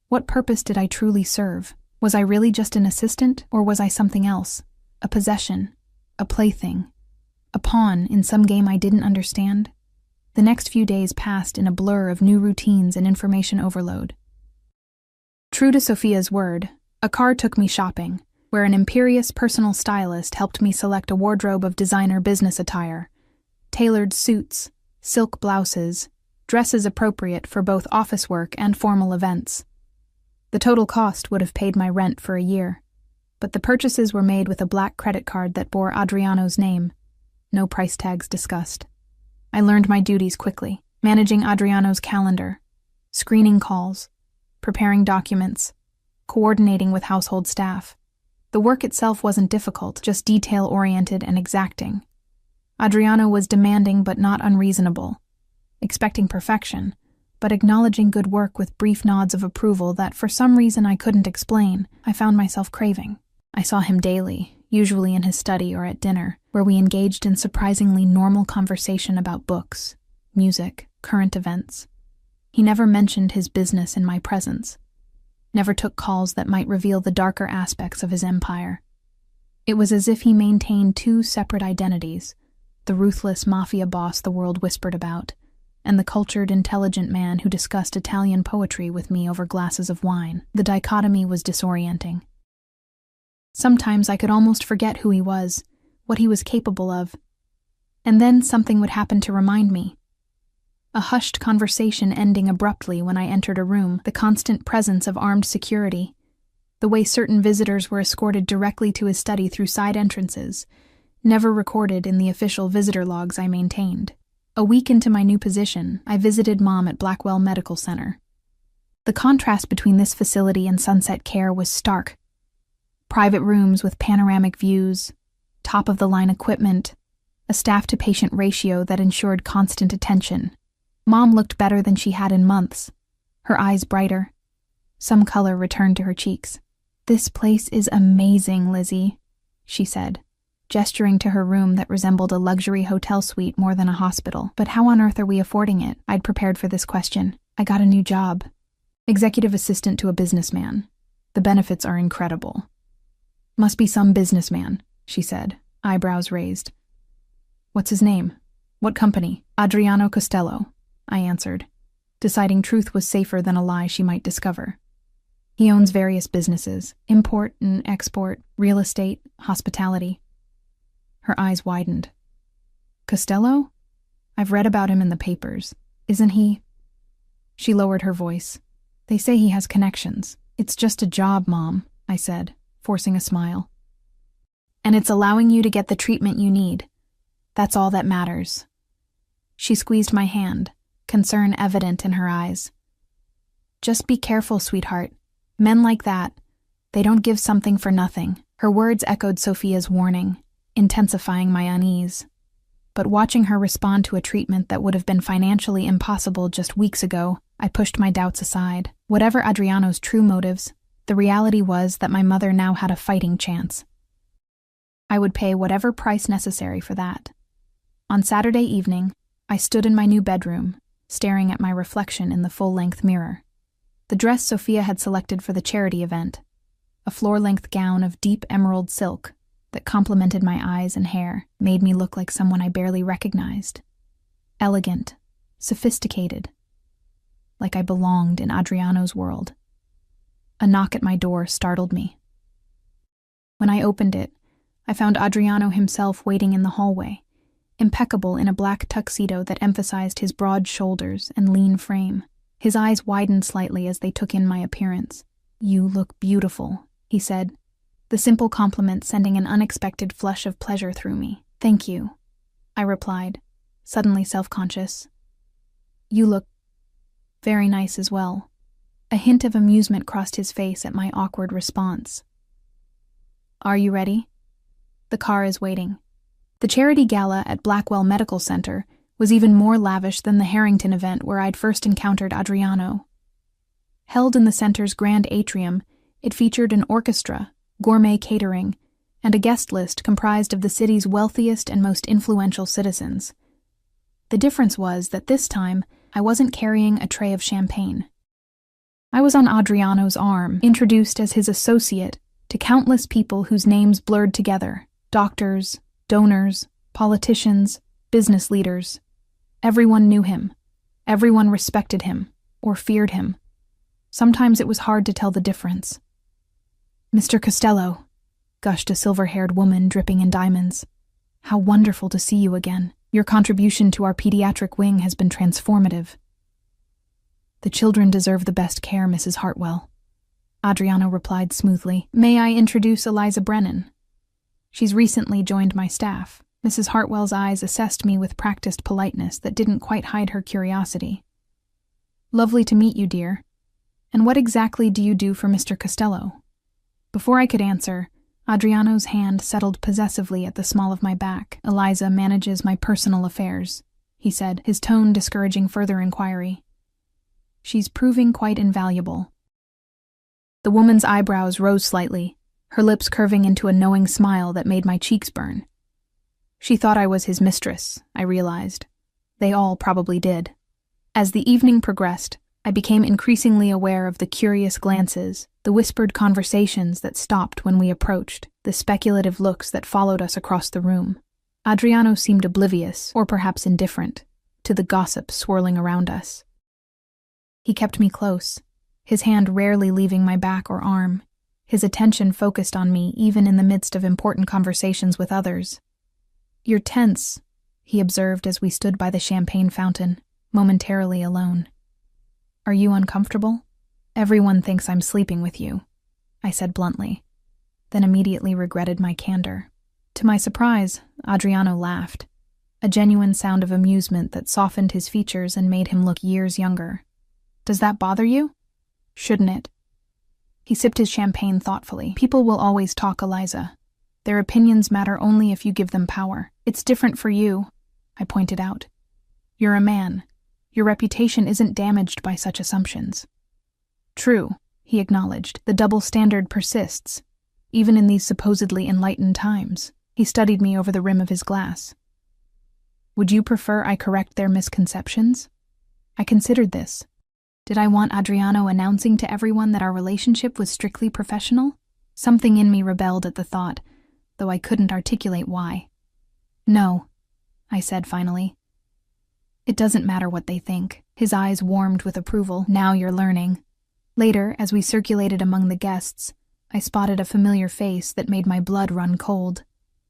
What purpose did I truly serve? Was I really just an assistant, or was I something else? A possession, a plaything, a pawn in some game I didn't understand? The next few days passed in a blur of new routines and information overload. True to Sophia's word, a car took me shopping, where an imperious personal stylist helped me select a wardrobe of designer business attire, tailored suits, silk blouses, dresses appropriate for both office work and formal events. The total cost would have paid my rent for a year, but the purchases were made with a black credit card that bore Adriano's name. No price tags discussed. I learned my duties quickly, managing Adriano's calendar, screening calls, preparing documents, coordinating with household staff. The work itself wasn't difficult, just detail-oriented and exacting. Adriano was demanding but not unreasonable, expecting perfection, but acknowledging good work with brief nods of approval that for some reason I couldn't explain, I found myself craving. I saw him daily, usually in his study or at dinner, where we engaged in surprisingly normal conversation about books, music, current events. He never mentioned his business in my presence, never took calls that might reveal the darker aspects of his empire. It was as if he maintained two separate identities: the ruthless Mafia boss the world whispered about, and the cultured, intelligent man who discussed Italian poetry with me over glasses of wine. The dichotomy was disorienting. Sometimes I could almost forget who he was, what he was capable of. And then something would happen to remind me. A hushed conversation ending abruptly when I entered a room, the constant presence of armed security, the way certain visitors were escorted directly to his study through side entrances, never recorded in the official visitor logs I maintained. A week into my new position, I visited Mom at Blackwell Medical Center. The contrast between this facility and Sunset Care was stark. Private rooms with panoramic views, top-of-the-line equipment, a staff-to-patient ratio that ensured constant attention. Mom looked better than she had in months, her eyes brighter. Some color returned to her cheeks. "This place is amazing, Lizzie," she said, gesturing to her room that resembled a luxury hotel suite more than a hospital. "But how on earth are we affording it?" I'd prepared for this question. "I got a new job. Executive assistant to a businessman. The benefits are incredible." "Must be some businessman," she said, eyebrows raised. "What's his name? What company?" "Adriano Costello," I answered, deciding truth was safer than a lie she might discover. "He owns various businesses, import and export, real estate, hospitality." Her eyes widened. "Costello? I've read about him in the papers. Isn't he—" She lowered her voice. "They say he has connections. It's just a job, Mom," I said, forcing a smile. "And it's allowing you to get the treatment you need. That's all that matters." She squeezed my hand, concern evident in her eyes. "Just be careful, sweetheart. Men like that, they don't give something for nothing." Her words echoed Sophia's warning, intensifying my unease. But watching her respond to a treatment that would have been financially impossible just weeks ago, I pushed my doubts aside. Whatever Adriano's true motives, the reality was that my mother now had a fighting chance. I would pay whatever price necessary for that. On Saturday evening, I stood in my new bedroom, staring at my reflection in the full-length mirror. The dress Sophia had selected for the charity event, a floor-length gown of deep emerald silk that complemented my eyes and hair, made me look like someone I barely recognized. Elegant, sophisticated, like I belonged in Adriano's world. A knock at my door startled me. When I opened it, I found Adriano himself waiting in the hallway, impeccable in a black tuxedo that emphasized his broad shoulders and lean frame. His eyes widened slightly as they took in my appearance. "You look beautiful," he said, the simple compliment sending an unexpected flush of pleasure through me. "Thank you," I replied, suddenly self-conscious. "You look very nice as well." A hint of amusement crossed his face at my awkward response. "Are you ready? The car is waiting." The charity gala at Blackwell Medical Center was even more lavish than the Harrington event where I'd first encountered Adriano. Held in the center's grand atrium, it featured an orchestra, gourmet catering, and a guest list comprised of the city's wealthiest and most influential citizens. The difference was that this time, I wasn't carrying a tray of champagne. I was on Adriano's arm, introduced as his associate to countless people whose names blurred together: doctors, donors, politicians, business leaders. Everyone knew him. Everyone respected him, or feared him. Sometimes it was hard to tell the difference. "Mr. Costello," gushed a silver-haired woman dripping in diamonds. "How wonderful to see you again. Your contribution to our pediatric wing has been transformative." "The children deserve the best care, Mrs. Hartwell," Adriano replied smoothly. "May I introduce Eliza Brennan? She's recently joined my staff." Mrs. Hartwell's eyes assessed me with practiced politeness that didn't quite hide her curiosity. "Lovely to meet you, dear. And what exactly do you do for Mr. Costello?" Before I could answer, Adriano's hand settled possessively at the small of my back. "Eliza manages my personal affairs," he said, his tone discouraging further inquiry. "She's proving quite invaluable." The woman's eyebrows rose slightly, her lips curving into a knowing smile that made my cheeks burn. She thought I was his mistress, I realized. They all probably did. As the evening progressed, I became increasingly aware of the curious glances, the whispered conversations that stopped when we approached, the speculative looks that followed us across the room. Adriano seemed oblivious, or perhaps indifferent, to the gossip swirling around us. He kept me close, his hand rarely leaving my back or arm, his attention focused on me even in the midst of important conversations with others. "You're tense," he observed as we stood by the champagne fountain, momentarily alone. "Are you uncomfortable?" "Everyone thinks I'm sleeping with you," I said bluntly, then immediately regretted my candor. To my surprise, Adriano laughed, a genuine sound of amusement that softened his features and made him look years younger. "Does that bother you?" "Shouldn't it?" He sipped his champagne thoughtfully. People will always talk, Eliza. Their opinions matter only if you give them power. It's different for you, I pointed out. You're a man. Your reputation isn't damaged by such assumptions. True, he acknowledged. The double standard persists, even in these supposedly enlightened times. He studied me over the rim of his glass. Would you prefer I correct their misconceptions? I considered this. Did I want Adriano announcing to everyone that our relationship was strictly professional? Something in me rebelled at the thought, though I couldn't articulate why. No, I said finally. It doesn't matter what they think. His eyes warmed with approval. Now you're learning. Later, as we circulated among the guests, I spotted a familiar face that made my blood run cold.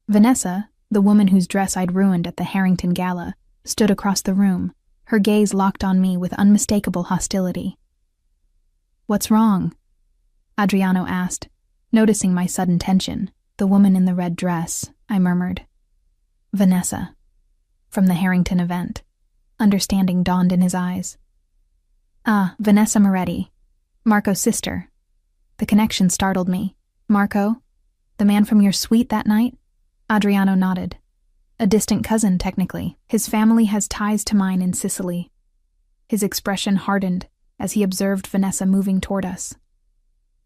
Vanessa, the woman whose dress I'd ruined at the Harrington Gala, stood across the room, her gaze locked on me with unmistakable hostility. What's wrong? Adriano asked, noticing my sudden tension. The woman in the red dress, I murmured. Vanessa, from the Harrington event. Understanding dawned in his eyes. Ah, Vanessa Moretti, Marco's sister. The connection startled me. Marco? The man from your suite that night? Adriano nodded. A distant cousin, technically. His family has ties to mine in Sicily. His expression hardened as he observed Vanessa moving toward us.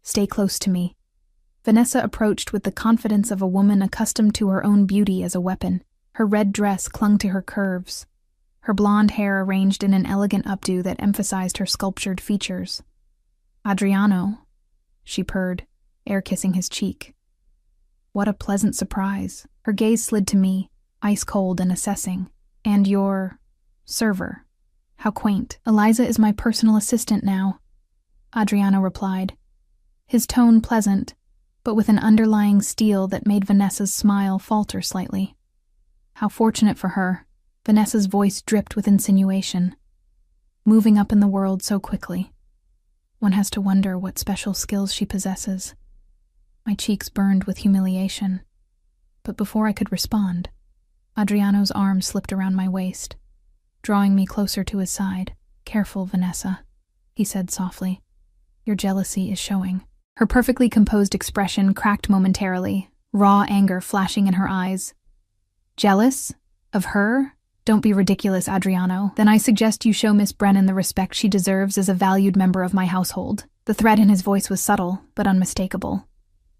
Stay close to me. Vanessa approached with the confidence of a woman accustomed to her own beauty as a weapon. Her red dress clung to her curves, her blonde hair arranged in an elegant updo that emphasized her sculptured features. Adriano, she purred, air-kissing his cheek. What a pleasant surprise. Her gaze slid to me, ice-cold and assessing. And your server. How quaint. Eliza is my personal assistant now, Adriano replied, his tone pleasant, but with an underlying steel that made Vanessa's smile falter slightly. How fortunate for her. Vanessa's voice dripped with insinuation. Moving up in the world so quickly. One has to wonder what special skills she possesses. My cheeks burned with humiliation. But before I could respond, Adriano's arm slipped around my waist, drawing me closer to his side. Careful, Vanessa, he said softly. Your jealousy is showing. Her perfectly composed expression cracked momentarily, raw anger flashing in her eyes. Jealous? Of her? Don't be ridiculous, Adriano. Then I suggest you show Miss Brennan the respect she deserves as a valued member of my household. The threat in his voice was subtle, but unmistakable.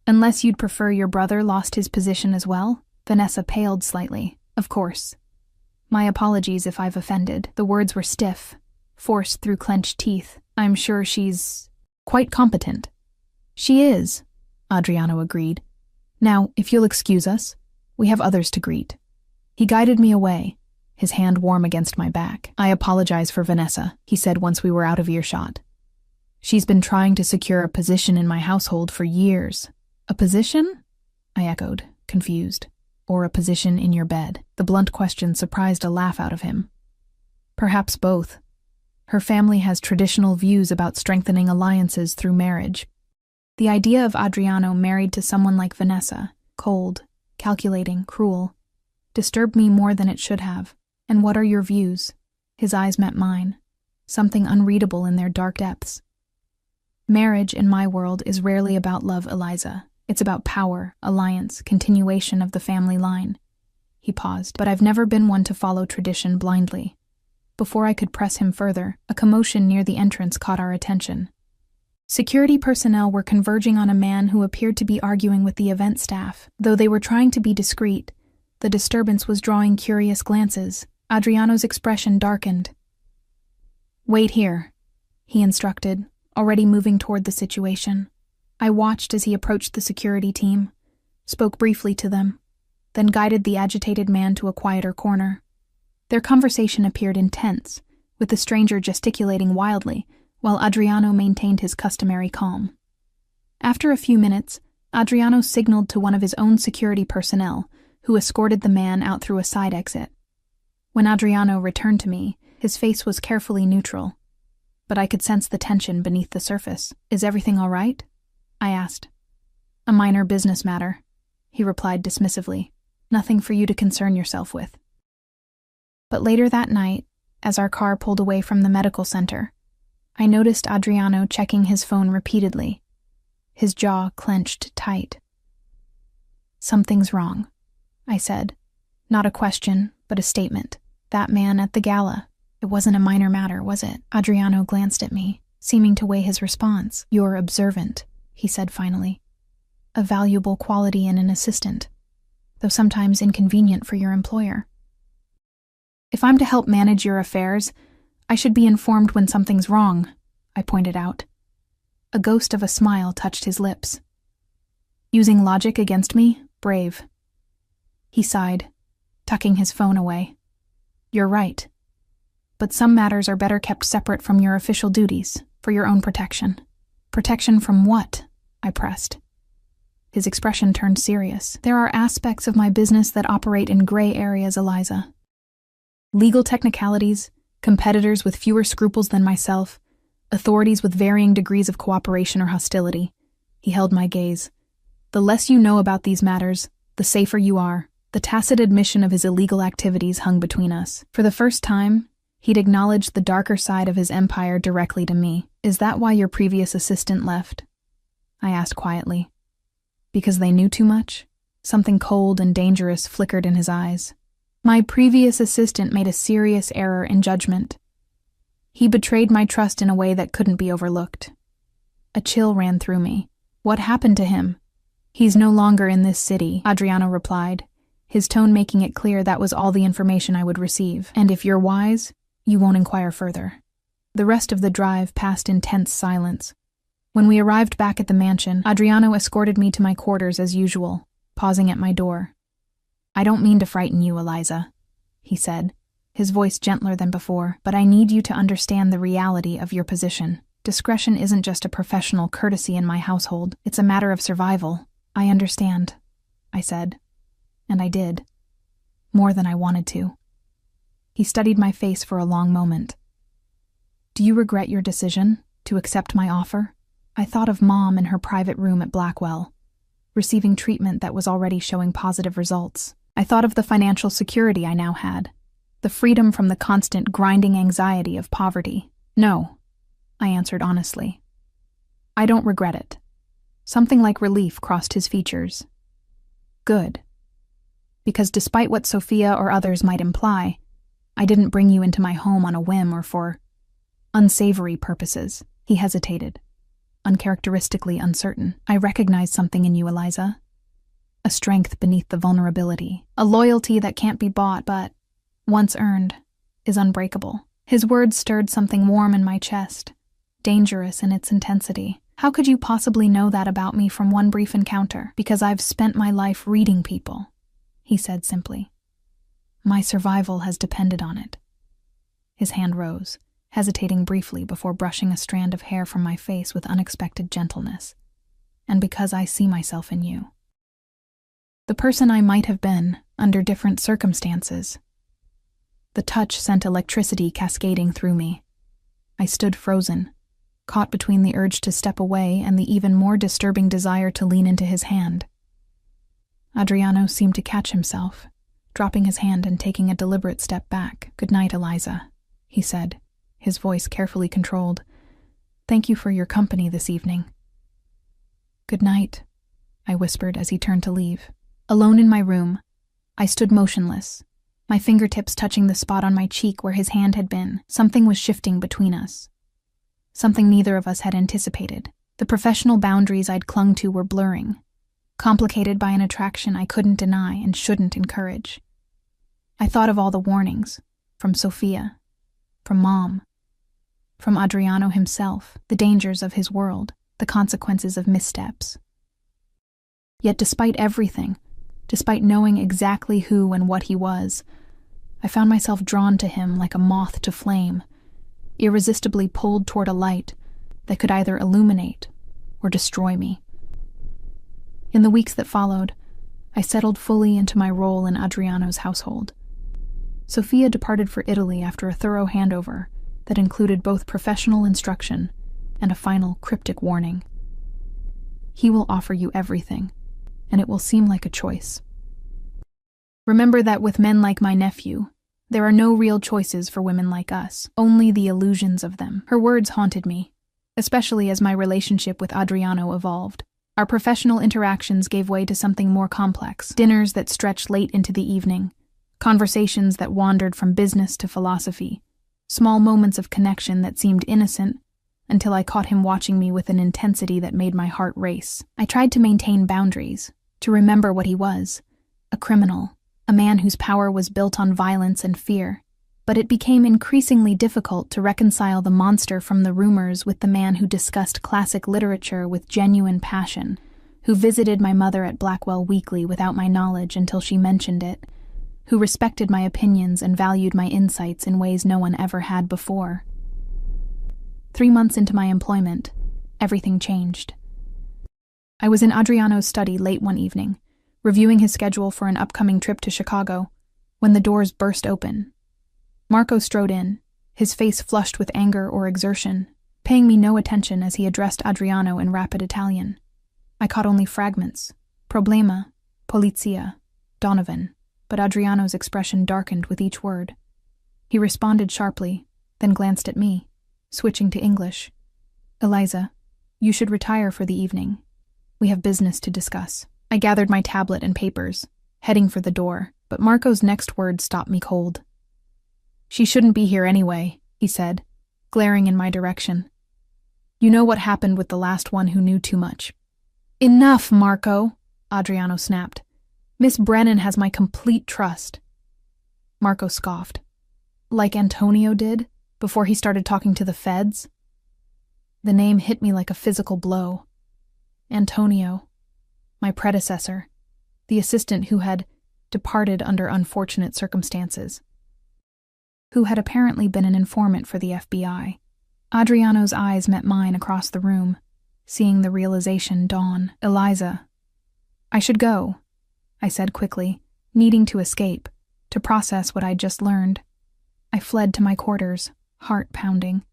Unless you'd prefer your brother lost his position as well? Vanessa paled slightly. Of course. My apologies if I've offended. The words were stiff, forced through clenched teeth. I'm sure she's quite competent. She is, Adriano agreed. Now, if you'll excuse us, we have others to greet. He guided me away, his hand warm against my back. I apologize for Vanessa, he said once we were out of earshot. She's been trying to secure a position in my household for years. A position? I echoed, confused. Or a position in your bed. The blunt question surprised a laugh out of him. Perhaps both. Her family has traditional views about strengthening alliances through marriage. The idea of Adriano married to someone like Vanessa, cold, calculating, cruel, disturbed me more than it should have. And what are your views? His eyes met mine, something unreadable in their dark depths. Marriage, in my world, is rarely about love, Eliza. It's about power, alliance, continuation of the family line. He paused, but I've never been one to follow tradition blindly. Before I could press him further, a commotion near the entrance caught our attention. Security personnel were converging on a man who appeared to be arguing with the event staff. Though they were trying to be discreet, the disturbance was drawing curious glances. Adriano's expression darkened. Wait here, he instructed, already moving toward the situation. I watched as he approached the security team, spoke briefly to them, then guided the agitated man to a quieter corner. Their conversation appeared intense, with the stranger gesticulating wildly, while Adriano maintained his customary calm. After a few minutes, Adriano signaled to one of his own security personnel, who escorted the man out through a side exit. When Adriano returned to me, his face was carefully neutral, but I could sense the tension beneath the surface. Is everything all right? I asked. A minor business matter, he replied dismissively. Nothing for you to concern yourself with. But later that night, as our car pulled away from the medical center, I noticed Adriano checking his phone repeatedly. his jaw clenched tight. "Something's wrong," I said. Not a question, but a statement. "That man at the gala. It wasn't a minor matter, was it?" Adriano glanced at me, seeming to weigh his response. "You're observant," he said finally. "A valuable quality in an assistant, though sometimes inconvenient for your employer. If I'm to help manage your affairs, I should be informed when something's wrong," I pointed out. A ghost of a smile touched his lips. "Using logic against me? Brave." He sighed, tucking his phone away. "You're right. But some matters are better kept separate from your official duties, for your own protection." "Protection from what?" I pressed. His expression turned serious. "There are aspects of my business that operate in gray areas, Eliza. Legal technicalities, competitors with fewer scruples than myself, authorities with varying degrees of cooperation or hostility." He held my gaze. "The less you know about these matters, the safer you are." The tacit admission of his illegal activities hung between us. For the first time, he'd acknowledged the darker side of his empire directly to me. "Is that why your previous assistant left?" I asked quietly. "Because they knew too much?" Something cold and dangerous flickered in his eyes. "My previous assistant made a serious error in judgment. He betrayed my trust in a way that couldn't be overlooked." A chill ran through me. "What happened to him?" "He's no longer in this city," Adriano replied, his tone making it clear that was all the information I would receive. "And if you're wise, you won't inquire further." The rest of the drive passed in tense silence. When we arrived back at the mansion, Adriano escorted me to my quarters as usual, pausing at my door. "I don't mean to frighten you, Eliza," he said, his voice gentler than before, "but I need you to understand the reality of your position. Discretion isn't just a professional courtesy in my household, it's a matter of survival." "I understand," I said. And I did. More than I wanted to. He studied my face for a long moment. "Do you regret your decision to accept my offer?" I thought of Mom in her private room at Blackwell, receiving treatment that was already showing positive results. I thought of the financial security I now had, the freedom from the constant grinding anxiety of poverty. "No," I answered honestly. "I don't regret it." Something like relief crossed his features. "Good. Because despite what Sophia or others might imply, I didn't bring you into my home on a whim or for unsavory purposes." He hesitated, uncharacteristically uncertain. "I recognize something in you, Eliza. A strength beneath the vulnerability. A loyalty that can't be bought but, once earned, is unbreakable." His words stirred something warm in my chest, dangerous in its intensity. "How could you possibly know that about me from one brief encounter?" "Because I've spent my life reading people," he said simply. "My survival has depended on it." His hand rose, hesitating briefly before brushing a strand of hair from my face with unexpected gentleness. "And because I see myself in you. The person I might have been, under different circumstances." The touch sent electricity cascading through me. I stood frozen, caught between the urge to step away and the even more disturbing desire to lean into his hand. Adriano seemed to catch himself, dropping his hand and taking a deliberate step back. "Good night, Eliza," he said, his voice carefully controlled. "Thank you for your company this evening." "Good night," I whispered as he turned to leave. Alone in my room, I stood motionless, my fingertips touching the spot on my cheek where his hand had been. Something was shifting between us. Something neither of us had anticipated. The professional boundaries I'd clung to were blurring, complicated by an attraction I couldn't deny and shouldn't encourage. I thought of all the warnings, from Sophia, from Mom, from Adriano himself, the dangers of his world, the consequences of missteps. Yet despite everything, despite knowing exactly who and what he was, I found myself drawn to him like a moth to flame, irresistibly pulled toward a light that could either illuminate or destroy me. In the weeks that followed, I settled fully into my role in Adriano's household. Sophia departed for Italy after a thorough handover that included both professional instruction and a final cryptic warning. He will offer you everything, and it will seem like a choice. Remember that with men like my nephew, there are no real choices for women like us, only the illusions of them. Her words haunted me, especially as my relationship with Adriano evolved. Our professional interactions gave way to something more complex, dinners that stretched late into the evening, conversations that wandered from business to philosophy, small moments of connection that seemed innocent until I caught him watching me with an intensity that made my heart race. I tried to maintain boundaries, to remember what he was, a criminal, a man whose power was built on violence and fear. But it became increasingly difficult to reconcile the monster from the rumors with the man who discussed classic literature with genuine passion, who visited my mother at Blackwell weekly without my knowledge until she mentioned it, who respected my opinions and valued my insights in ways no one ever had before. 3 months into my employment, everything changed. I was in Adriano's study late one evening, reviewing his schedule for an upcoming trip to Chicago, when the doors burst open. Marco strode in, his face flushed with anger or exertion, paying me no attention as he addressed Adriano in rapid Italian. I caught only fragments: problema, polizia, Donovan, but Adriano's expression darkened with each word. He responded sharply, then glanced at me, switching to English. Eliza, you should retire for the evening. We have business to discuss. I gathered my tablet and papers, heading for the door, but Marco's next words stopped me cold. She shouldn't be here anyway, he said, glaring in my direction. You know what happened with the last one who knew too much. Enough, Marco, Adriano snapped. Miss Brennan has my complete trust. Marco scoffed. Like Antonio did, before he started talking to the feds? The name hit me like a physical blow. Antonio, my predecessor, the assistant who had departed under unfortunate circumstances, who had apparently been an informant for the FBI. Adriano's eyes met mine across the room, seeing the realization dawn. Eliza. I should go, I said quickly, needing to escape, to process what I'd just learned. I fled to my quarters, heart pounding.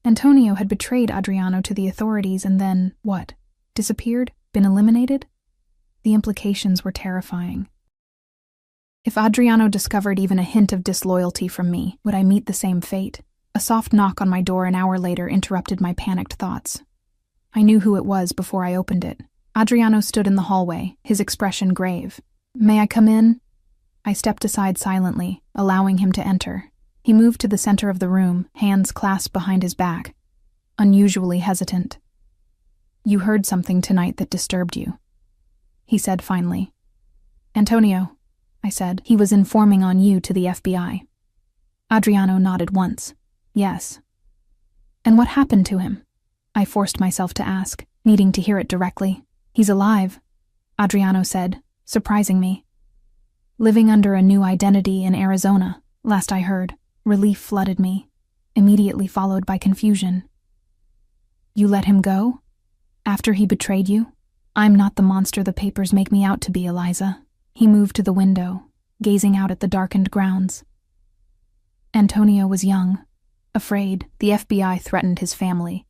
Antonio had betrayed Adriano to the authorities and then, what? Disappeared? Been eliminated? The implications were terrifying. If Adriano discovered even a hint of disloyalty from me, would I meet the same fate? A soft knock on my door an hour later interrupted my panicked thoughts. I knew who it was before I opened it. Adriano stood in the hallway, his expression grave. May I come in? I stepped aside silently, allowing him to enter. He moved to the center of the room, hands clasped behind his back, unusually hesitant. You heard something tonight that disturbed you, he said finally. Antonio, I said, he was informing on you to the FBI. Adriano nodded once. Yes. And what happened to him? I forced myself to ask, needing to hear it directly. He's alive, Adriano said, surprising me. Living under a new identity in Arizona, last I heard. Relief flooded me, immediately followed by confusion. You let him go? After he betrayed you? I'm not the monster the papers make me out to be, Eliza. He moved to the window, gazing out at the darkened grounds. Antonio was young, afraid. The FBI threatened his family.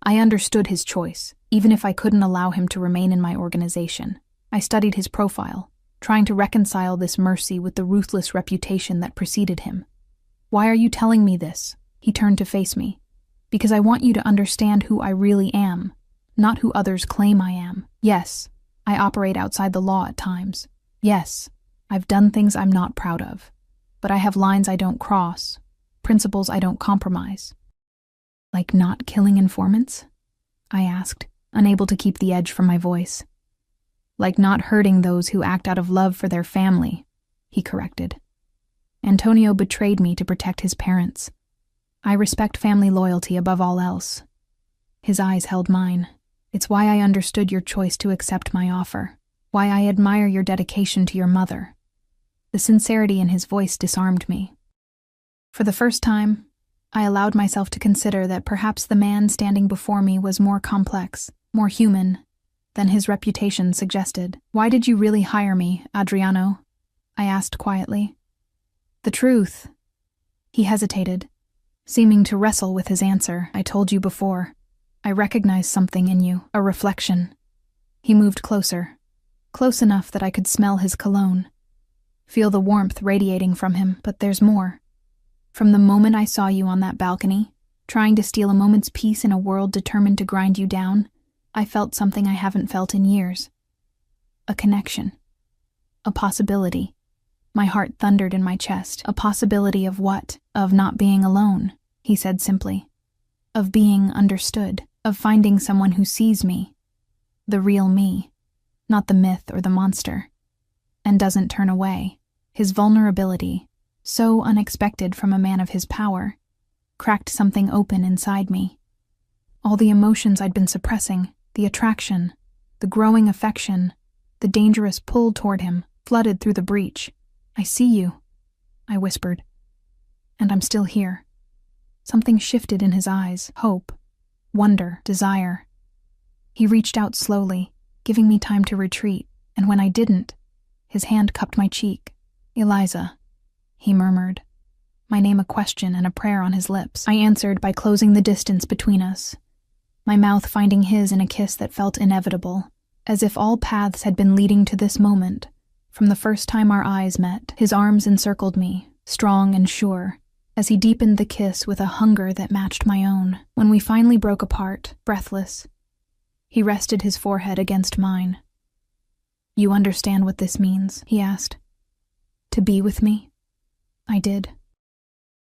I understood his choice, even if I couldn't allow him to remain in my organization. I studied his profile, trying to reconcile this mercy with the ruthless reputation that preceded him. Why are you telling me this? He turned to face me. Because I want you to understand who I really am, not who others claim I am. Yes, I operate outside the law at times. Yes, I've done things I'm not proud of. But I have lines I don't cross, principles I don't compromise. Like not killing informants? I asked, unable to keep the edge from my voice. Like not hurting those who act out of love for their family, he corrected. Antonio betrayed me to protect his parents. I respect family loyalty above all else. His eyes held mine. It's why I understood your choice to accept my offer, why I admire your dedication to your mother. The sincerity in his voice disarmed me. For the first time, I allowed myself to consider that perhaps the man standing before me was more complex, more human, than his reputation suggested. Why did you really hire me, Adriano? I asked quietly. The truth. He hesitated, seeming to wrestle with his answer. I told you before. I recognized something in you, a reflection. He moved closer, close enough that I could smell his cologne, feel the warmth radiating from him. But there's more. From the moment I saw you on that balcony, trying to steal a moment's peace in a world determined to grind you down, I felt something I haven't felt in years. A connection. A possibility. My heart thundered in my chest. A possibility of what? Of not being alone, he said simply. Of being understood. Of finding someone who sees me. The real me. Not the myth or the monster. And doesn't turn away. His vulnerability, so unexpected from a man of his power, cracked something open inside me. All the emotions I'd been suppressing, the attraction, the growing affection, the dangerous pull toward him, flooded through the breach. "I see you," I whispered. "And I'm still here." Something shifted in his eyes, hope, wonder, desire. He reached out slowly, giving me time to retreat, and when I didn't, his hand cupped my cheek. "Eliza," he murmured, my name a question and a prayer on his lips. I answered by closing the distance between us, my mouth finding his in a kiss that felt inevitable, as if all paths had been leading to this moment. From the first time our eyes met, his arms encircled me, strong and sure, as he deepened the kiss with a hunger that matched my own. When we finally broke apart, breathless, he rested his forehead against mine. "You understand what this means?" he asked. "To be with me?" I did.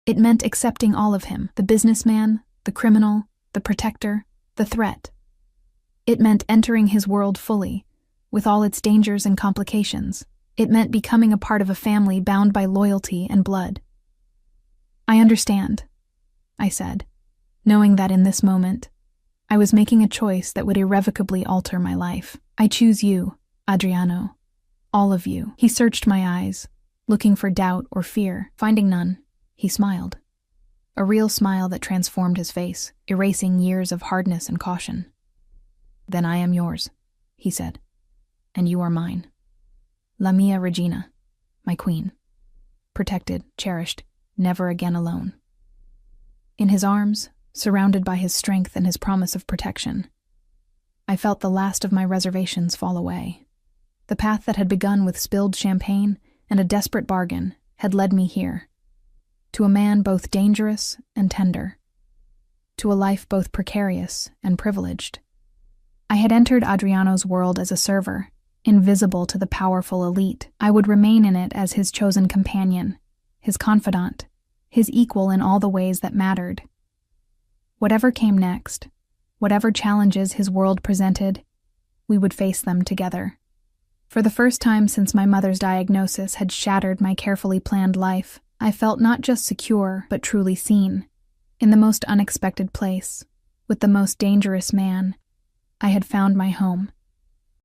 It meant accepting all of him, the businessman, the criminal, the protector, the threat. It meant entering his world fully, with all its dangers and complications. It meant becoming a part of a family bound by loyalty and blood. "I understand," I said, knowing that in this moment, I was making a choice that would irrevocably alter my life. "I choose you, Adriano. All of you." He searched my eyes, looking for doubt or fear. Finding none, he smiled. A real smile that transformed his face, erasing years of hardness and caution. "Then I am yours," he said, "and you are mine. La mia regina, my queen. Protected, cherished, never again alone." In his arms, surrounded by his strength and his promise of protection, I felt the last of my reservations fall away. The path that had begun with spilled champagne and a desperate bargain had led me here, to a man both dangerous and tender, to a life both precarious and privileged. I had entered Adriano's world as a server, invisible to the powerful elite. I would remain in it as his chosen companion, his confidant, his equal in all the ways that mattered. Whatever came next, whatever challenges his world presented, we would face them together. For the first time since my mother's diagnosis had shattered my carefully planned life, I felt not just secure, but truly seen. In the most unexpected place, with the most dangerous man, I had found my home.